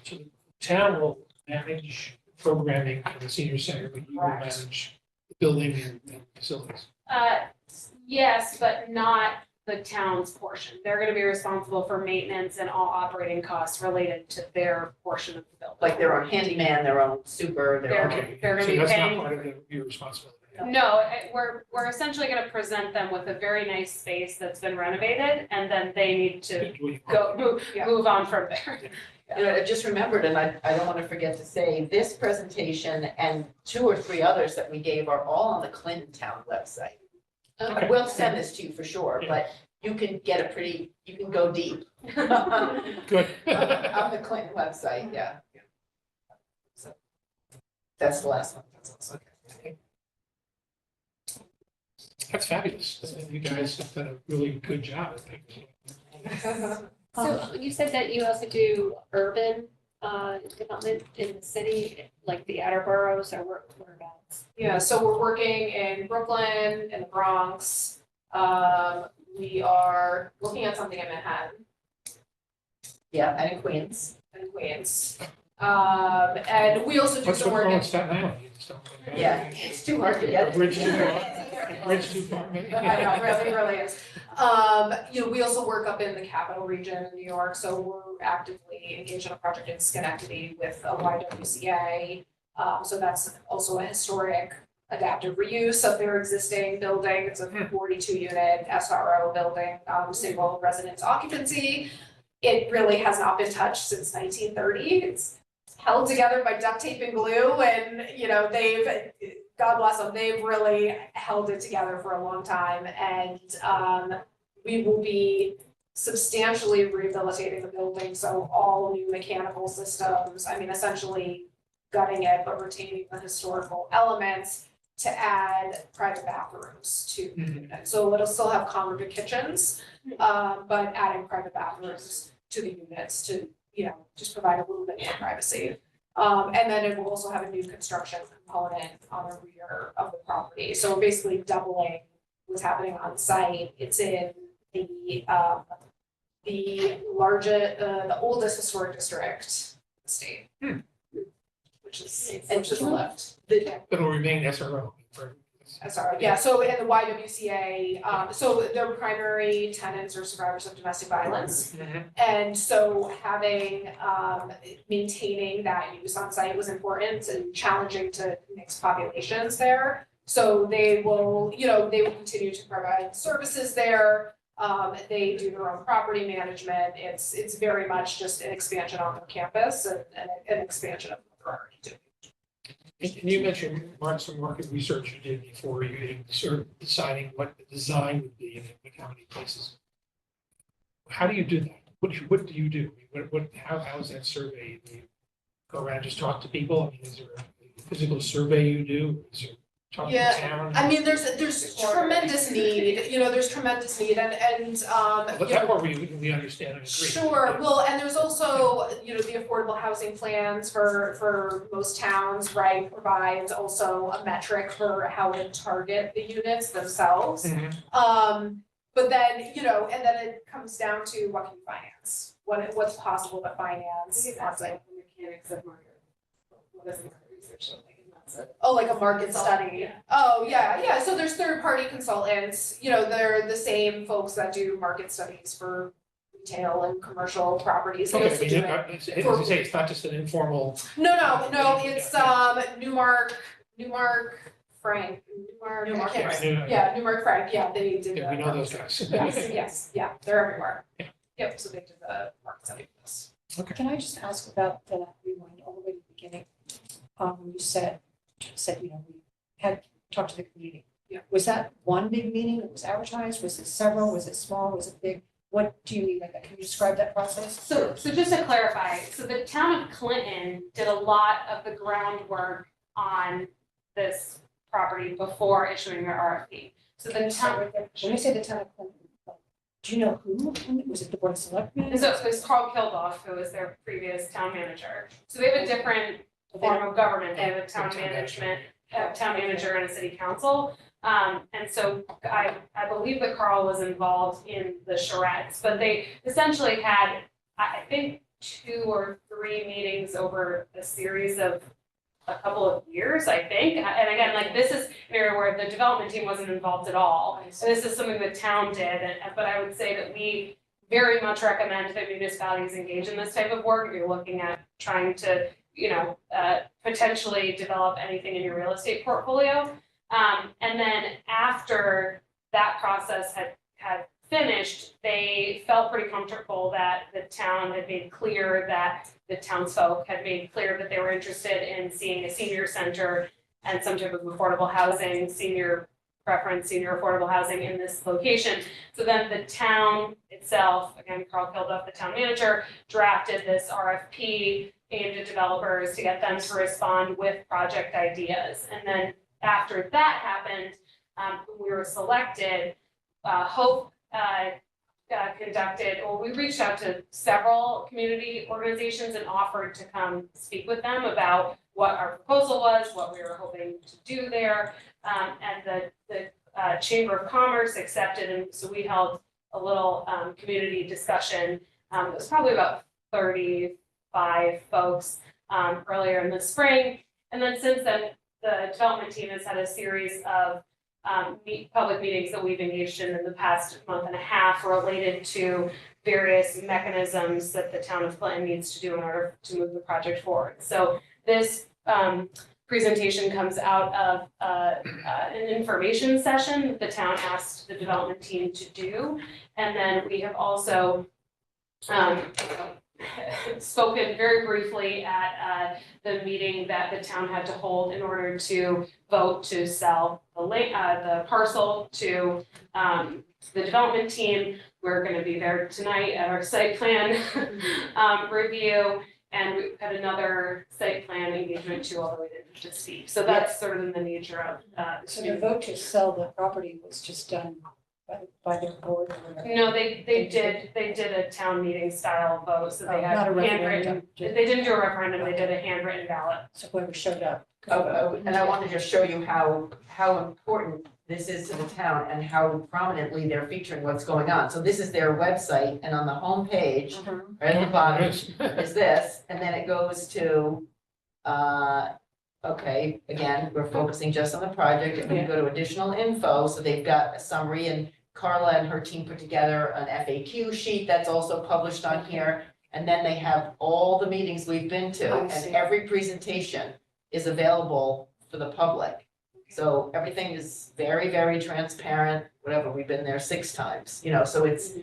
So the town will manage programming for the senior center, but you will Correct. manage the building and facilities. Yes, but not the town's portion. They're gonna be responsible for maintenance and all operating costs related to their portion of the building. Like their own handyman, their own super, their own. Okay, they're gonna so be that's paying- not part of your responsibility. No, we're essentially gonna present them with a very nice space that's been renovated, and then they need to move on from there. You know, I just remembered, and I don't want to forget to say, this presentation and 2 or 3 others that we gave are all on the Clinton Town website. Okay. We'll send this to you for sure, Yeah. but you can you can go deep. Good. On the Clinton website, yeah. So that's the last one. That's also okay. That's fabulous. You guys have done a really good job, I think. So you said that you also do urban development in the city, like the outer boroughs or whereabouts? Yeah, so we're working in Brooklyn, in the Bronx. We are looking at something in Manhattan Yeah, and in Queens. and Queens. And we also do What's some going work on in in Staten Island? You just don't- Yeah, it's too hard to get. Bridge too far, bridge too far, maybe? I know, really is. You know, we also work up in the capital region in New York, so we're actively engaged in a project in Schenectady with a YWCA. So that's also a historic adaptive reuse of their existing building. It's a 42-unit SRO building, single residence occupancy. It really has not been touched since 1930. It's held together by duct tape and glue, and, you know, God bless them, they've really held it together for a long time. And we will be substantially rehabilitating the building, so all new mechanical systems, I mean, essentially gutting it, but retaining the historical elements to add private bathrooms to the unit. So it'll still have congregate kitchens, but adding private bathrooms to the units to, you know, just provide a little bit more privacy. And then it will also have a new construction component on the rear of the property. So we're basically doubling what's happening on site. It's in the oldest historic district in the state. Which is, and to the left. It'll remain SRO for. Sorry, yeah, so in the YWCA, so their primary tenants are survivors of domestic violence. And so having, maintaining that use on site was important and challenging to mix populations there. So they will, you know, they will continue to provide services there. They do their own property management. It's very much just an expansion on their campus and an expansion of what they're already doing. And you mentioned some market research you did before you even sort of deciding what the design would be and how many places. How do you do that? What do you do? How is that survey? Do you go around and just talk to people? I mean, is there a physical survey you do? Is there talk to the town? I mean, there's tremendous need, you know, there's tremendous need and, But you that know, part we understand and agree. sure, well, and there's also, you know, the affordable housing plans for most towns, right, provides also a metric for how to target the units themselves. But then, you know, and then it comes down to what can you finance, what's possible to finance. That's like the mechanics of market. What is market research like? Oh, like a market study. Yeah. Oh, yeah, so there's third-party consultants, you know, they're the same folks that do market studies for retail and commercial properties. They Okay, also I do mean, it- as you say, it's not just an informal. No, it's Newmark Frank, Newmark I can't- Frank. Yeah, Newmark Frank, yeah, they did. Yeah, we know those guys. Yes, yeah, they're everywhere. Yeah. Yep, so they did the market study for this. Can I just ask about the rewind all the way to the beginning? When you said, you know, we had talked to the community. Yeah. Was that one big meeting that was advertised? Was it several? Was it small? Was it big? What do you mean by that? Can you describe that process? So just to clarify, so the town of Clinton did a lot of the groundwork on this property before issuing their RFP. So the town, When you say the town of Clinton, do you know who? Was it the board of selectmen? so it's Carl Kildoff, who was their previous town manager. So they have a different form of government. They have a town management, a town manager and a city council. And so I believe that Carl was involved in the charrettes, but they essentially had, I think 2 or 3 meetings over a series of a couple of years, I think. And again, like this is an area where the development team wasn't involved at all. And this is something the town did, but I would say that we very much recommend that municipalities engage in this type of work if you're looking at trying to, potentially develop anything in your real estate portfolio. And then after that process had finished, they felt pretty comfortable that the town had made clear that the townsfolk had made clear that they were interested in seeing a senior center and some type of affordable housing, senior affordable housing in this location. So then the town itself, again, Carl Kilduff, the town manager, drafted this RFP aimed at developers to get them to respond with project ideas. And then after that happened, we were selected, Hope we reached out to several community organizations and offered to come speak with them about what our proposal was, what we were hoping to do there. And the Chamber of Commerce accepted, and so we held a little community discussion. It was probably about 35 folks earlier in the spring. And then since then, the development team has had a series of public meetings that we've engaged in the past month and a half related to various mechanisms that the town of Clinton needs to do in order to move the project forward. So this presentation comes out of an information session the town asked the development team to do. And then we have also spoken very briefly at the meeting that the town had to hold in order to vote to sell the parcel to the development team. We're going to be there tonight at our site plan review, and we had another site plan engagement too, although we didn't just speak. So that's sort of in the nature of. So the vote to sell the property was just done by their board? No, they did a town meeting style vote, so they had Not a handwritten. referendum. They didn't do a referendum, they did a handwritten ballot. So whoever showed up. And I wanted to just show you how important this is to the town and how prominently they're featuring what's going on. So this is their website, and on the home page, right at the bottom, is this, and then it goes to, okay, again, we're focusing just on the project, and we go to additional info, so they've got a summary, and Carla and her team put together an FAQ sheet that's also published on here, and then they have all the meetings we've been to, and every presentation is available for the public. So everything is very, very transparent, whatever, we've been there 6 times, so it's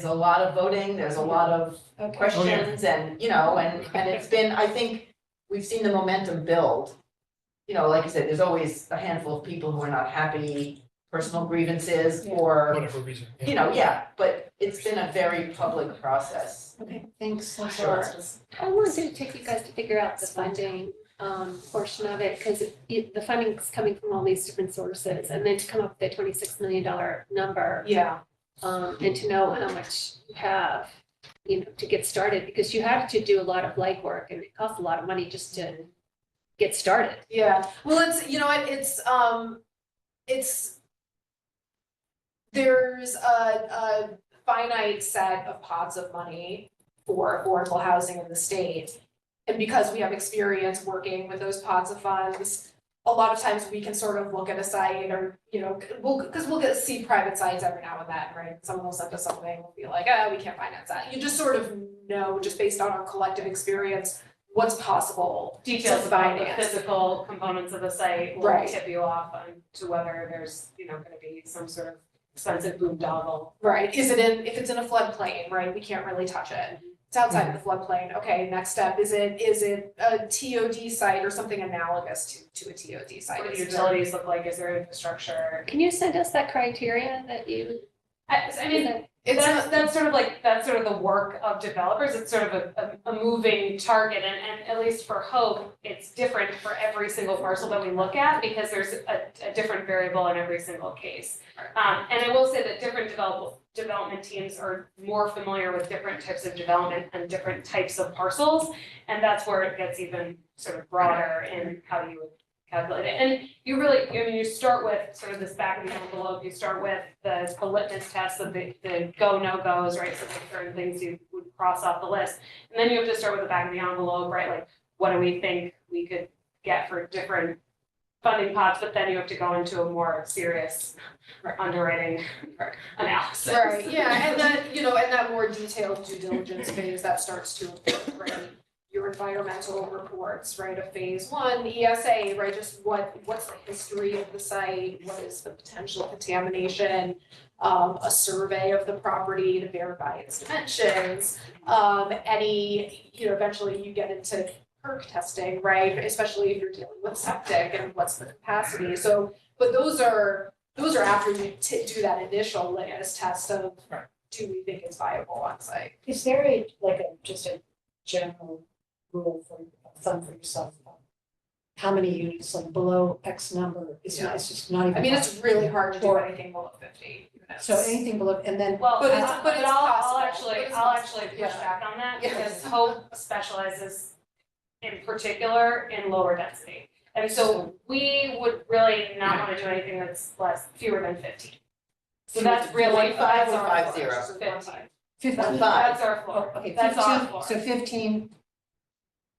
a lot of voting, there's a lot of questions, and, and it's been, I think, we've seen the momentum build. Like I said, there's always a handful of people who are not happy, personal grievances, or, Whatever reason. but it's been a very public process. Okay, thanks. Sure. I wanted to take you guys to figure out the funding portion of it, because the funding is coming from all these different sources, and then to come up with a $26 million number. Yeah. And to know how much you have, to get started, because you have to do a lot of legwork, and it costs a lot of money just to get started. Yeah, well, there's a finite set of pots of money for affordable housing in the state. And because we have experience working with those pots of funds, a lot of times we can sort of look at a site or, we'll see private sites every now and then, right? Someone will send us something, we'll be like, we can't finance that. You just sort of know, just based on our collective experience, what's possible. Details about the physical components of the site will Right. tip you off to whether there's, gonna be some sort of expensive boondoggle. Right, if it's in a floodplain, right, we can't really touch it. It's outside of the floodplain, okay, next step, is it a TOD site or something analogous to a TOD site? What do the utilities look like, is there infrastructure? Can you send us that criteria that you? I mean, that's sort of the work of developers. It's sort of a moving target, and at least for Hope, it's different for every single parcel that we look at, because there's a different variable in every single case. And I will say that different development teams are more familiar with different types of development and different types of parcels, and that's where it gets even sort of broader in how you would calculate it. And you really, I mean, you start with sort of this back of the envelope, you start with the litmus test of the go, no goes, right? So there's certain things you would cross off the list. And then you have to start with the back of the envelope, right? Like, what do we think we could get for different funding pots? But then you have to go into a more serious underwriting analysis. Right, yeah, and then, and that more detailed due diligence phase that starts to incorporate your environmental reports, right, of phase one, ESA, right, just what's the history of the site, what is the potential contamination, a survey of the property to verify its dimensions, eventually you get into perk testing, right, especially if you're dealing with septic and what's the capacity, so, but those are after you do that initial litmus test of, do we think it's viable on site? Is there just a general rule for thumb for yourself? How many units, like below X number, it's just not even. I mean, it's really hard to do anything below 50 units. So anything below, and then. Well, But it's I'll possible. actually, But it's I'll possible. actually push Yeah. back on that, Yeah. because Hope specializes in particular in lower density. And so we would really not wanna do anything that's fewer than 15. So that's really, 1.5 that's or our 50? floor, 15. 15. Five. That's our floor, Okay, that's our 15, floor. so 15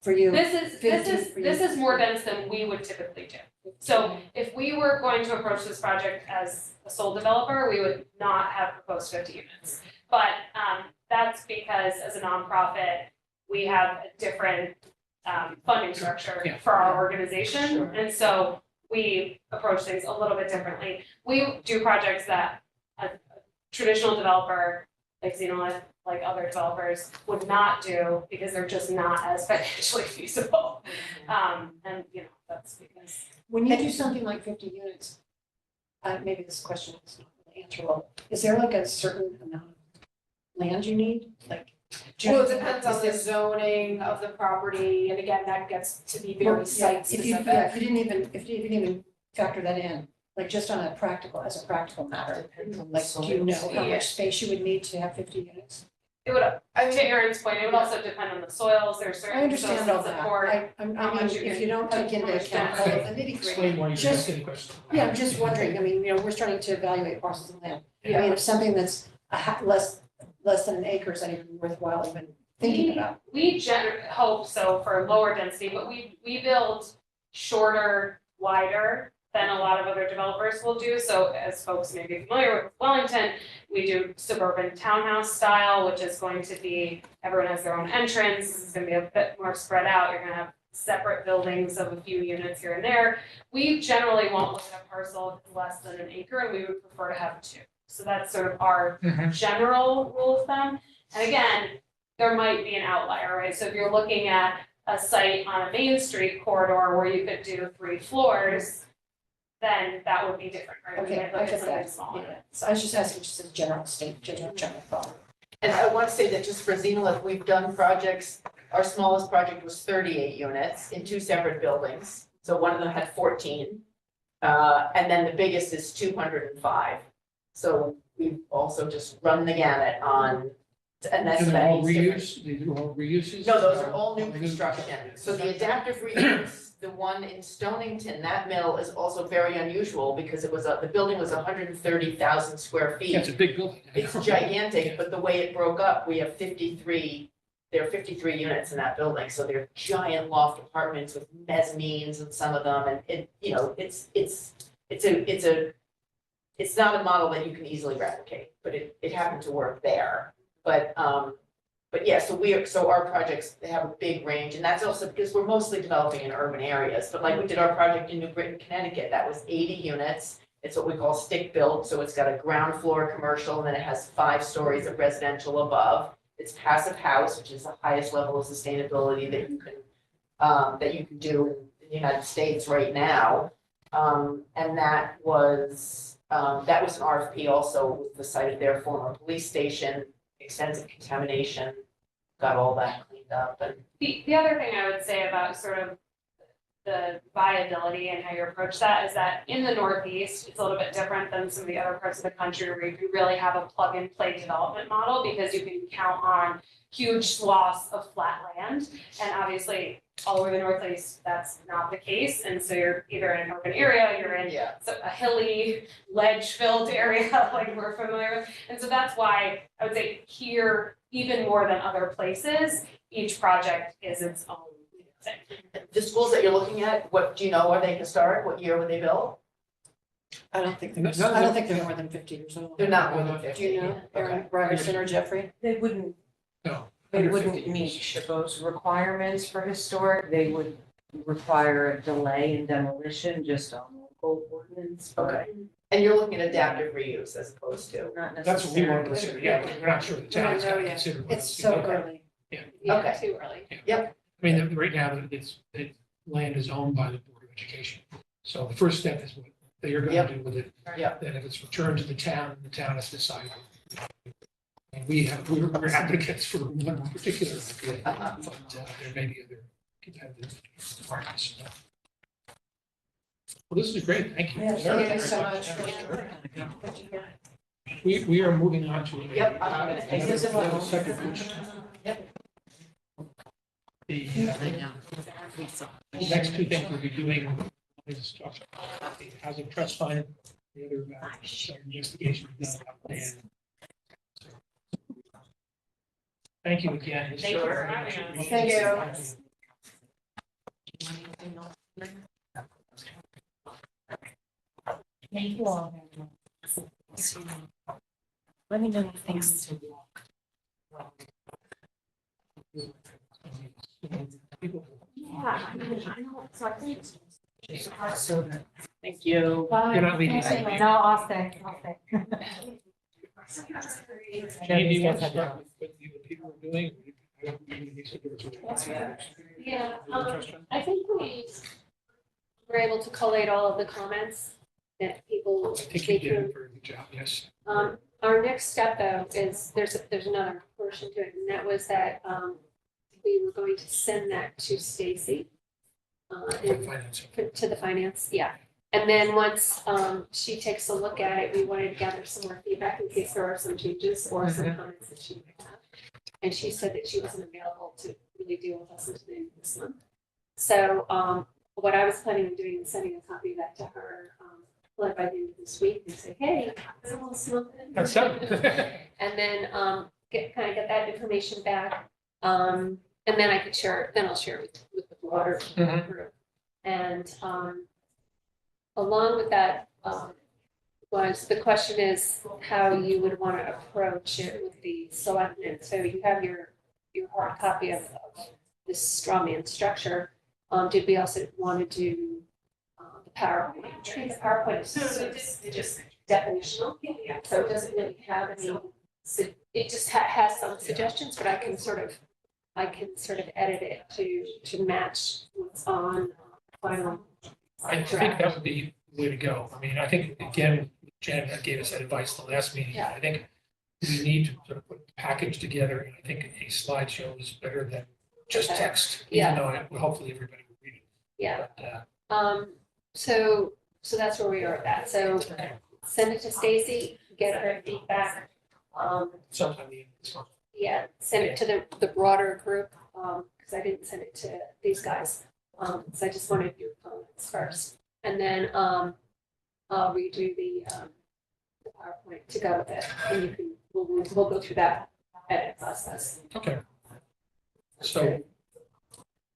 for you. This is 15 for you. this is more dense than we would typically do. So if we were going to approach this project as a sole developer, we would not have proposed 50 units. But that's because as a nonprofit, we have a different funding structure Yeah. for our organization. Sure. And so we approach things a little bit differently. We do projects that a traditional developer like Xenolith, like other developers, would not do because they're just not as financially feasible. And that's because. When you do something like 50 units, maybe this question is not really answerable. Is there like a certain amount of land you need? Like, Well, it depends on the zoning of the property, and again, that gets to be very site If you specific. didn't even factor that in, like just on as a practical matter, like, do you know how Yeah. much space you would need to have 50 units? It would, I to mean, Erin's point, it would also depend on the soils, there's I certain soils understand all that that. support. I how much mean, you if can- you don't take into how much account all of the density. nitty gritty. Explain why you're Just- asking the question. Yeah, I'm just wondering, I mean, we're starting to evaluate parcels of land. I mean, yeah, if something that's less than an acre is not even worthwhile even thinking about. We hope so for lower density, but we build shorter, wider than a lot of other developers will do. So as folks may be familiar with Wellington, we do suburban townhouse style, which is going to be, everyone has their own entrance, it's gonna be a bit more spread out, you're gonna have separate buildings of a few units here and there. We generally won't look at a parcel if it's less than an acre, and we would prefer to have two. So that's sort of our general rule of thumb. And again, there might be an outlier, right? So if you're looking at a site on a Main Street corridor where you could do 3 floors, then that would be different, right? We Okay, might I look at get something that. smaller. Yeah. So I was just asking just a general thought. And I want to say that just for Xenolith, we've done projects, our smallest project was 38 units in 2 separate buildings. So one of them had 14. And then the biggest is 205. So we've also just run the gamut on, and that's. And that they're all means different. reuse, they do all reuses? No, those are all new All construction. So the adaptive reuse, the one in Stonington, that mill is also very unusual because it was, the building was 130,000 square feet. Yeah, it's a big building. It's gigantic, but the way it broke up, we have 53, there are 53 units in that building, so they're giant loft apartments with mezzanines in some of them, and it's not a model that you can easily replicate, but it happened to work there. But yeah, so our projects, they have a big range, and that's also because we're mostly developing in urban areas, but like we did our project in New Britain, Connecticut, that was 80 units. It's what we call stick built, so it's got a ground floor commercial, and then it has 5 stories of residential above. It's passive house, which is the highest level of sustainability that you can do in the United States right now. And that was an RFP also with the site of their former police station, extensive contamination, got all that cleaned up and. The other thing I would say about sort of the viability and how you approach that is that in the Northeast, it's a little bit different than some of the other parts of the country where you really have a plug and play development model because you can count on huge swaths of flat land. And obviously, all over the Northeast, that's not the case. And so you're either in an urban area, you're in a hilly, ledge-filled area like we're familiar with. And so that's why I would say here, even more than other places, each project is its own thing. The schools that you're looking at, what, do you know, are they historic? What year were they built? I don't think No, I don't think they're more than 50 years old. They're not more than Do 50. you know, Aaron Ryerson or Jeffrey? They wouldn't, No. they under wouldn't 50 meet years. those requirements for historic. They would require a delay in demolition just on local ordinance, but Okay. And you're looking at adaptive reuse as opposed to, not That's what we want to necessarily. consider, yeah, but we're not sure the town's We don't know going to yet. consider. what It's so okay. early. Yeah, Okay. too early. I mean, right now, the land is owned by the Board of Education. So the first step is what they are going to do with it. Yep. Then if it's returned to the town has to decide. And we're advocates for one particular idea, but there may be other competitive parties. Well, this is great, thank you. Yeah, very, thank you very so much. much. We are moving on to. Yep, I'm gonna take this as well. Second, which. Yep. The next two things we'll be doing is talk about the housing trust fund, the other some investigation done about land. Thank you again. Thank you for having us. Thank you. Thank you all. Let me know if things. Thank you. You're not leaving. No, I'll stay. Jane, do you want to start with what you people are doing? Yeah, I think we were able to collate all of the comments that people I think you made did a through. very good job, yes. Our next step though is there's another portion to it, and that was that we were going to send that to Stacy. For financing. To the finance, yeah. And then once she takes a look at it, we wanted to gather some more feedback in case there are some changes or some comments that she might have. And she said that she wasn't available to really deal with us until the end of this month. So what I was planning on doing is sending a copy of that to her, like by the end of this week and say, hey, I want something. That's done. And then get that information back. And then I could share, then I'll share it with the broader Mhm. group. And along with that was the question is how you would want to approach it with the selectmen. So you have your hard copy of this straw man structure. Did we also want to do the PowerPoint? The PowerPoint is just definitional, so it doesn't really have any. It just has some suggestions, but I can sort of edit it to match what's on final. I think that would be the way to go. I mean, I think, again, Jen gave us that advice the last meeting. Yeah. I think we need to sort of put the package together, and I think a slideshow is better than just Okay. text, Yeah. even though hopefully everybody will read it. Yeah, But, so that's where we are with that. So send it to Stacy, get her feedback. sometime the end of this month. Yeah, send it to the broader group, because I didn't send it to these guys. So I just wanted your comments first. And then I'll redo the PowerPoint to go with it. And you can, we'll go through that edit process. Okay. So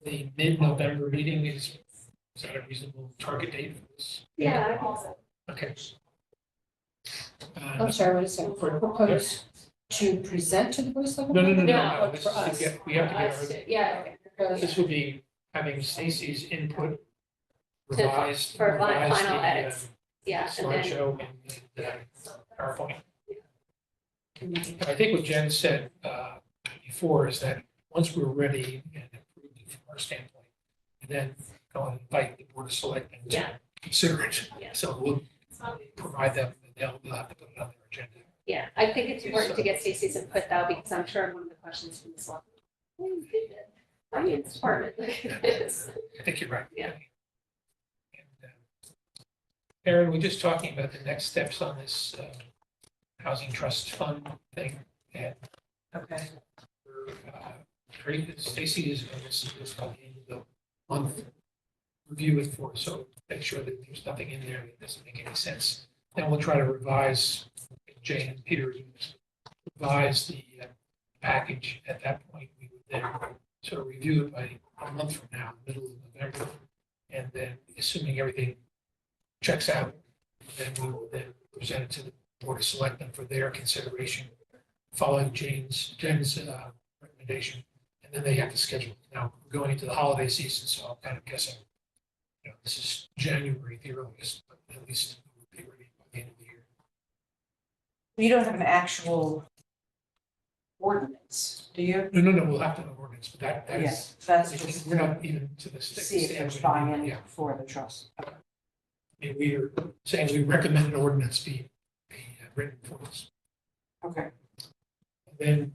the mid-November meeting is that a reasonable target date for this? Yeah, I think so. Okay. I'm sorry, what is it? Propose to present to the Board of Selectmen? No. No, This for is to us. get- We have to Us get too. Yeah, our, this would be having Stacy's input To- revised. for revised final the, edits. yeah, and then, Slideshow and the PowerPoint. And I think what Jen said before is that once we're ready and approved from our standpoint, and then go and invite the Board of Selectmen to Yeah. consider it. Yeah. So we'll provide them, and they'll have to put it on their agenda. yeah, I think it's important to get Stacy's input though, because I'm sure one of the questions from the select. Finance department. I think you're right. Yeah. Aaron, we're just talking about the next steps on this housing trust fund thing, and Okay. Stacy is going to see this by the end of the month. Review it for, so make sure that there's nothing in there that doesn't make any sense. Then we'll try to revise, Jane and Peter revise the package. At that point, we would then sort of review it by a month from now, middle of November. And then, assuming everything checks out, then we will then present it to the Board of Selectmen for their consideration, following Jen's recommendation, and then they have to schedule. Now, we're going into the holiday season, so I'm kind of guessing, this is January, the earliest, but at least we'll be ready by the end of the year. You don't have an actual ordinance, do you? No, we'll have to have an ordinance, but that is, Yes, that's just we're not even to the see if there's stage. buy-in Yeah, for the trust. Okay. I mean, we are saying we recommend an ordinance be written for us. Okay. And then,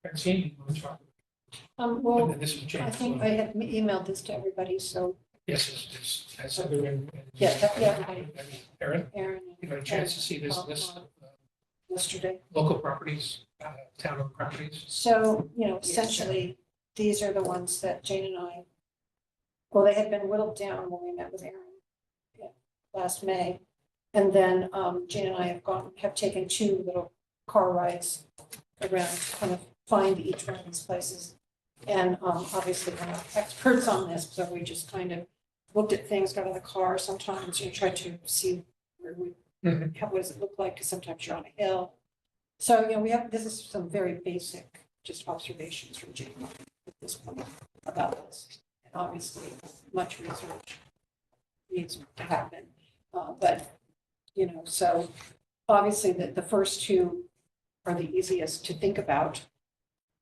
Francine, you want to talk? And Well, then this will change. I think I had emailed this to everybody, so Yes, as other and. Yeah, everybody. Aaron, Aaron. you got a chance to see this list of Yesterday. local properties, town-owned properties? So, essentially, these are the ones that Jane and I, well, they had been whittled down when we met with Aaron last May. And then Jane and I have taken 2 little car rides around to kind of find each one of these places. And obviously we're not experts on this, so we just kind of looked at things, got out of the car sometimes, tried to see where what does it look like, because sometimes you're on a hill. So, this is some very basic, just observations from Jane at this point about this. And obviously, much research needs to happen. But, so obviously the first 2 are the easiest to think about,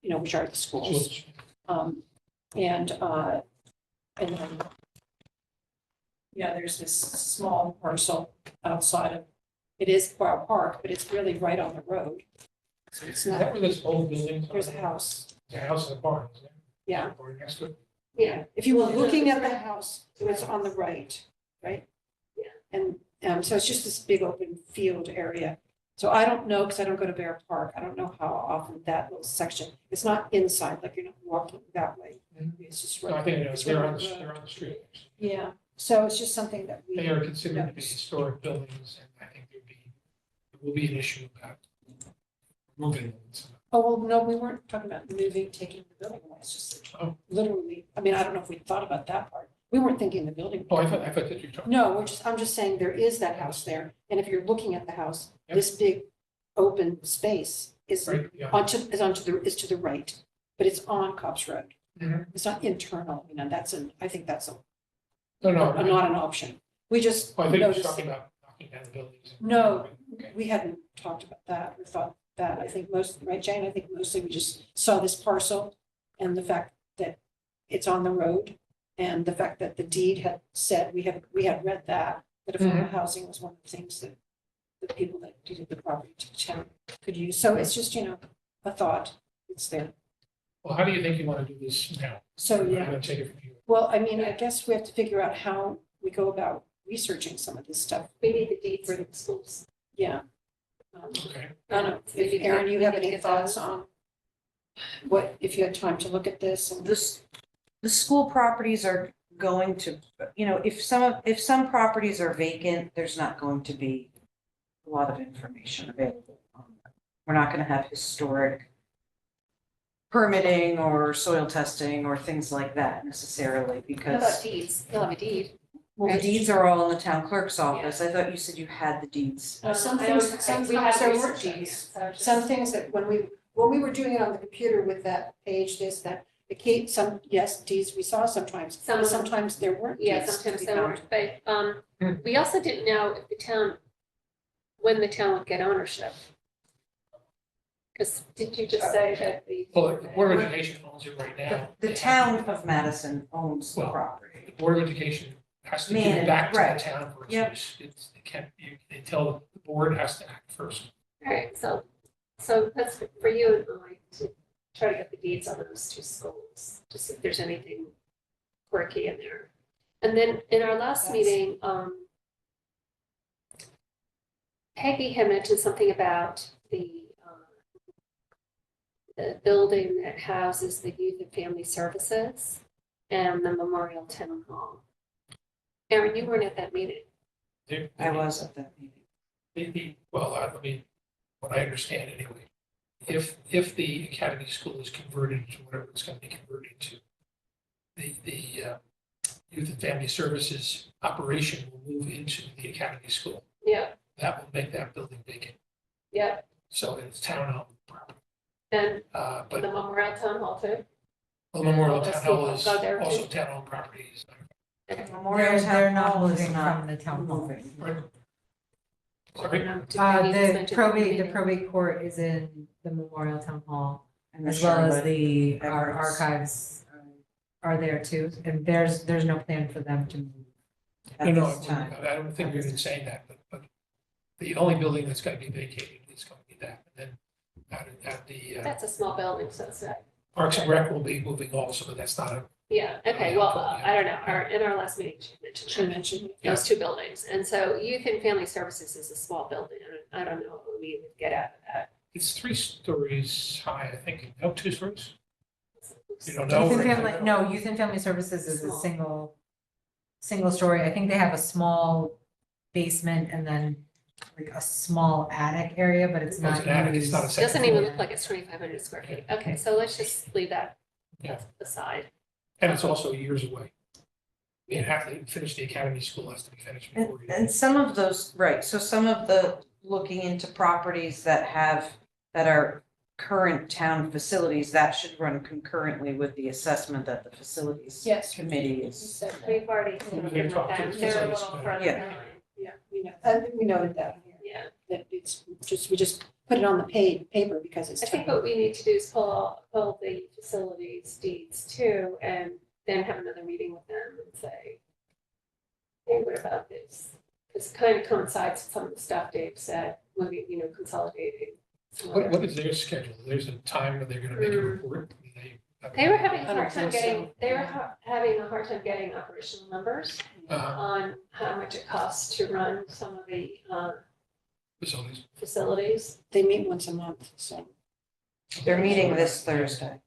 which are the schools. And then, there's this small parcel outside of, it is Borough Park, but it's really right on the road. So it's Is that not, where this old building? there's a house, There's a house and a barn, isn't it? yeah. Or next to it? Yeah, If you were looking at the house, it's on the right, right? Yeah. And so it's just this big open field area. So I don't know, because I don't go to Bear Park, I don't know how often that little section, it's not inside, like you're not walking that way. It's just No, I right. think It's they're right on on the road. they're on the street. Yeah, so it's just something that we. They are considered to be historic buildings, and I think there will be an issue about moving them. Oh, well, no, we weren't talking about moving, taking the building away, it's just Oh. literally, I mean, I don't know if we thought about that part. We weren't thinking the building. Oh, I thought that you were talking. No, I'm just saying there is that house there, and if you're looking at the house, Yep. this big open space is Right, yeah. is to the right, but it's on Cops Road. Mhm. It's not internal, I think that's No, not an option. We just I think you're noticed, talking about knocking down the buildings. No. Okay. we hadn't talked about that, or thought that, I think right, Jane, I think mostly we just saw this parcel and the fact that it's on the road, and the fact that the deed had said, we had read that affordable housing was one of the things that the people that deeded the property to the town could use. So it's just, a thought, it's there. Well, how do you think you want to do this now? So, I'm yeah, going to take it from you. well, I mean, I guess we have to figure out how we go about researching some of this stuff. we need the deed for the schools. Yeah. Okay. I don't know, if Aaron, you have any thoughts on what, if you had time to look at this? And The school properties are going to, if some properties are vacant, there's not going to be a lot of information available on them. We're not gonna have historic permitting or soil testing or things like that necessarily, How about because, deeds? You'll have a deed. well, the deeds are all in the town clerk's office. I thought you said you had the deeds. Some I don't- things, we have there were researched it, deeds. so just- Some things that when we were doing it on the computer with that page, that, yes, deeds we saw sometimes, Some but of them- sometimes there weren't Yeah, deeds to sometimes be they found. weren't, but we also didn't know if when the town would get ownership. Because did you just say that the? Well, the Board of Education owns it right now. The town of Madison owns the Well, property. The Board of Education has to give Manage, it back to right. the town for its Yep. use. It can't, until the board has to act first. All right, so that's for you and I to try to get the deeds on those 2 schools, to see if there's anything quirky in there. And then in our last meeting, Peggy had mentioned something about the building that houses the Youth and Family Services and the Memorial Town Hall. Erin, you weren't at that meeting. I was at that meeting. Well, I mean, what I understand anyway, if the academy school is converted to whatever it's going to be converted to, the Youth and Family Services operation will move into the academy school. Yeah, That will make that building vacant. yeah, So it's town-owned property. and But the Memorial Town Hall too. the Memorial All those Town Hall people is go there too? also town-owned properties. Memorial They're Town not Hall is moving not from the town hall. moving. Sorry? The probate court is in the Memorial Town Hall, And the as well as Charlotte our Edwards. archives are there too, and there's no plan for them to move. At No, this time. I don't think we've been saying that, but the only building that's going to be vacated is going to be that. And then at the That's a small building, so it's not. Parks and Rec will be moving also, but that's not a, Yeah, okay, well, I don't know, in our last meeting, She mentioned. those two buildings, and so Youth and Family Services is a small building, I don't know what we would get out of that. it's 3 stories high, I think. No, 2 stories? You don't Youth and know? Family, no, Youth and Family Services is a single story. I think they have a small basement and then like a small attic area, but it's It's not an attic, it's not a used. second Doesn't even floor. look like it's 2,500 square feet, okay, so let's just leave that Yeah. aside. And it's also years away. You have to finish the academy school, has to be finished And, before you. and some of those, right, so some of the looking into properties that are current town facilities, that should run concurrently with the assessment that the facilities Yes. committee You is. said that. We've already We've spoken with talked to them, the they're a facilities little committee. further Yeah. behind. Yeah, we noted that here. Yeah, That it's just, we just put it on the paper because it's. I think what we need to do is pull the facilities deeds too, and then have another meeting with them and say, hey, what about this? Because it kind of coincides with some of the stuff Dave said, moving, consolidating. some What other- is their schedule? There's a time when they're going to make a report? They were having a hard time 100%. getting, having a hard time getting operational numbers Uh, on how much it costs to run some of the facilities. facilities. They meet once a month, so. They're meeting this Thursday.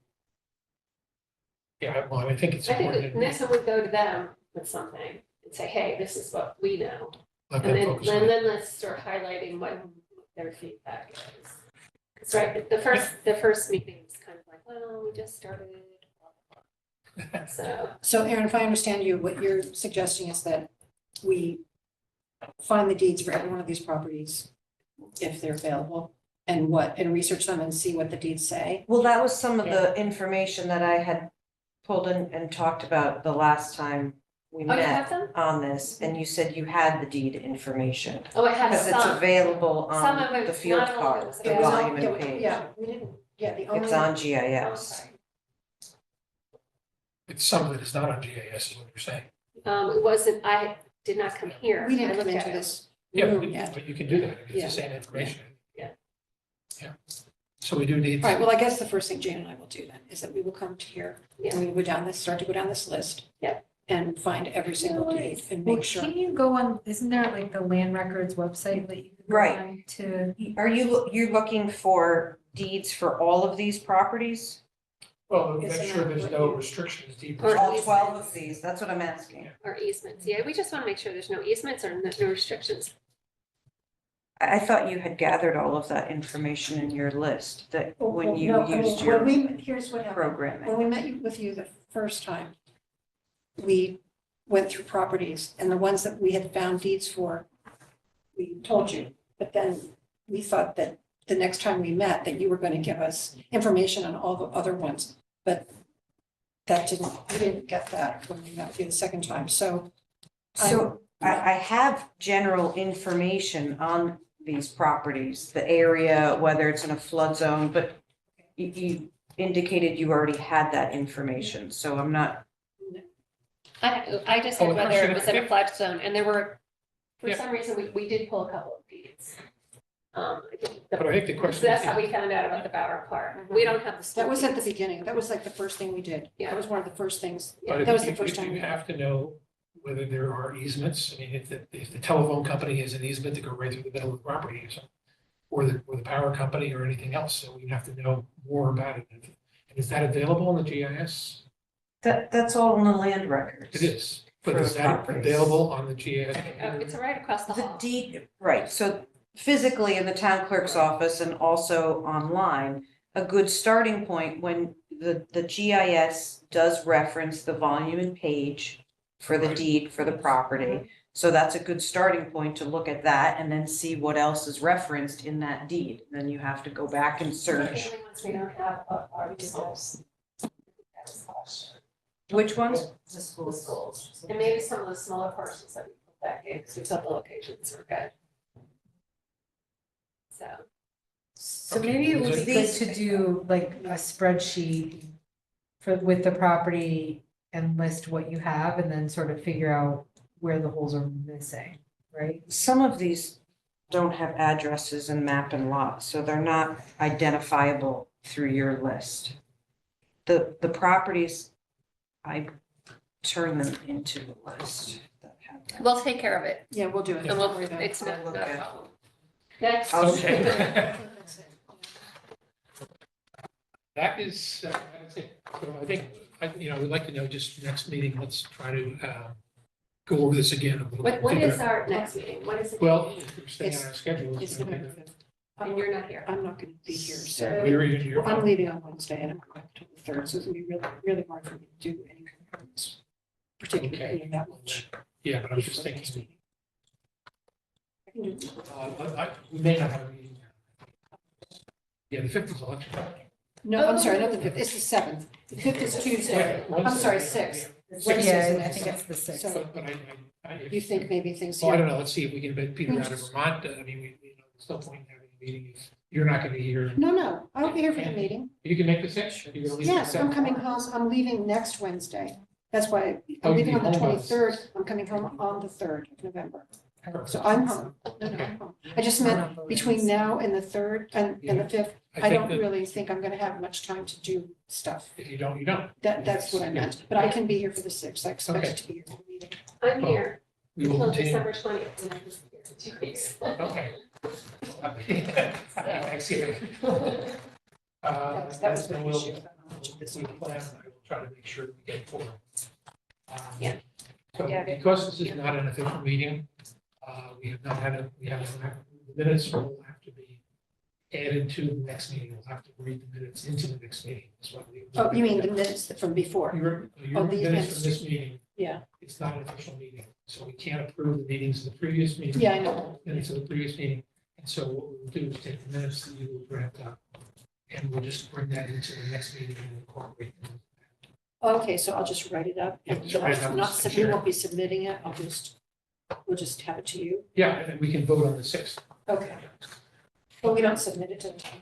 Yeah, well, I think it's I think important. that next time we go to them with something and say, hey, this is what we know. Let And them then, focus on and it. then let's start highlighting what their feedback is. It's right, the first meeting was kind of like, well, we just started. So, So Erin, if I understand you, what you're suggesting is that we find the deeds for every one of these properties, if they're available, and research them and see what the deeds say. Well, that was some of the information that I had pulled in and talked about the last time we oh, you met have them? on this, and you said you had the deed information. Oh, I have Because it's some. available Some on of it, the field not all of it card, was the available. volume and page. Yeah, we didn't, the only. It's on Oh, GIS. sorry. It's some of it is not on GIS, is what you're saying. It wasn't, I did not come here. We I didn't come looked at into it. this Yeah, room yet. but you can do that. It's Yeah. the same information. Yeah. Yeah. So we do need. All right, well, I guess the first thing Jane and I will do then is that we will come to here, Yeah. and we will start to go down this list. Yeah. And find every single deed and Well, make sure. can you go on, isn't there like the land records website that you can go Right. on to? Are you looking for deeds for all of these properties? Well, make Isn't sure that there's what no you- restrictions, deep Or All restrictions. 12 of these, that's what I'm asking. Or easements. Yeah, we just want to make sure there's no easements or no restrictions. I thought you had gathered all of that information in your list, that when you No, I mean, used when your here's what happened. programming. When we met with you the first time, we went through properties and the ones that we had found deeds for, we told you. But then we thought that the next time we met, that you were going to give us information on all the other ones. But we didn't get that when we met with you the second time, so. So I have general information on these properties, the area, whether it's in a flood zone, but you indicated you already had that information, so I'm not, I just Oh, said whether it was in a actually, flood zone, and there were, for Yeah. some reason, we did pull a couple of deeds. I think But I think the so question. that's how we found out about the Bower Park. We don't have the. That was at the deeds. beginning, that was like the first thing we did. Yeah. That was one of the first things, But that was the if first time. you have to know whether there are easements. I mean, if the telephone company has an easement to go right through the middle of the property or something, or the power company or anything else, so we have to know more about it. And is that available in the GIS? That's all in the land records. It is, but For is the that properties. available on the GIS? It's right across the The hall. deed, right, so physically in the town clerk's office and also online, a good starting point when the GIS does reference the volume and page for the Right. deed for the property. So that's a good starting point to look at that and then see what else is referenced in that deed. Then you have to go back and search. The only ones we don't have are schools. Which ones? The schools, and maybe some of the smaller parcels that we put back in, because we thought the locations were good. So. So Okay, maybe it well, would be good to do like a spreadsheet with the property and list what you have and then sort of figure out where the holes are missing, right? Some of these don't have addresses and map and lot, so they're not identifiable through your list. The properties, I turn them into the list that have that. We'll take care of it, Yeah, we'll do it. and we'll, Don't worry about it. it's not a Okay. problem. Next. Okay. That is, that's it. So I think, we'd like to know just next meeting, let's try to go over this again a little bit. What figure is out- our next meeting? What is it? Well, if we're staying on our schedule. It's okay. November 5th. And you're not here. I'm not gonna be here, so. We're even here. I'm leaving on Wednesday and I'm going back to the third, so it's gonna be really, really hard for me to do any components. Particularly in that much. Yeah, but I was just thinking, I can do it. we may not have a meeting. Yeah, the 5th is election. No, I'm sorry, not the fifth, it's the seventh. The fifth is Tuesday. I'm sorry, sixth. Wednesday's Yeah, the I next think one. it's the sixth. So But you think maybe things. Oh, I don't know, let's see if we can get Peter out of Vermont. I mean, there's no point in having a meeting if you're not gonna be here. No, I'll be here for the meeting. You can make the 6th. You're gonna leave. Yes, the I'm 7th? coming home, I'm leaving next Wednesday. That's why Oh, I'm you'll leaving be on the home on the 23rd, I'm coming home on the 3rd of November. Perfect. So I'm home. No, I'm home. I just meant between now and the 3rd and the 5th, I think don't that really think I'm gonna have much time to do stuff. If you don't, you don't. That's what I meant, but I can be here for the 6th, I expect Okay. to be here for the meeting. I'm here We will until continue. December 20th, and I'm just here for 2 weeks. Okay. Thanksgiving. That was Then the we'll, issue. this week plan, I will try to make sure we get forward. Yeah. So Yeah. because this is not an official meeting, we have not had the minutes will have to be added to the next meeting. We'll have to read the minutes into the next meeting. That's what we. Oh, you mean the minutes from before? Your these minutes minutes. from this meeting, Yeah, it's not an official meeting, so we can't approve the meetings of the previous meeting. yeah, I know. Minutes of the previous meeting, and so what we'll do is take the minutes that you will draft up, and we'll just bring that into the next meeting and incorporate them. Okay, so I'll just write it up. Yeah, just write it up. Not, we won't be submitting it, we'll just have it to you. Yeah, and then we can vote on the 6th. Okay. But we don't submit it to the town.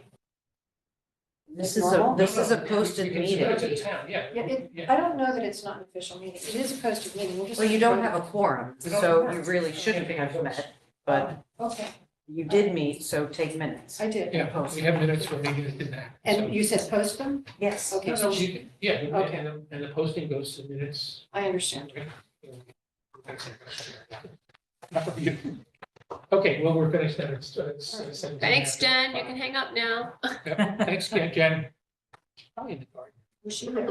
This Normal? this is a We posted can meeting. submit it to the town, yeah. Yeah, I don't know that it's not an official meeting. It is a posted meeting. We'll just. Well, you don't have a quorum, We don't have a so quorum. you really shouldn't have met, but Okay, you did meet, so take minutes. I did. Yeah, we have minutes for meetings that didn't happen. so- And you said post them? Yes. Okay, No, so no, you can- Yeah, Okay. and the posting goes to minutes. I understand. Okay, well, we're finished then. It's 17 Thanks, after. Jen. You can hang up now. Yep, thanks, Jen. Probably in the garden. Was she there?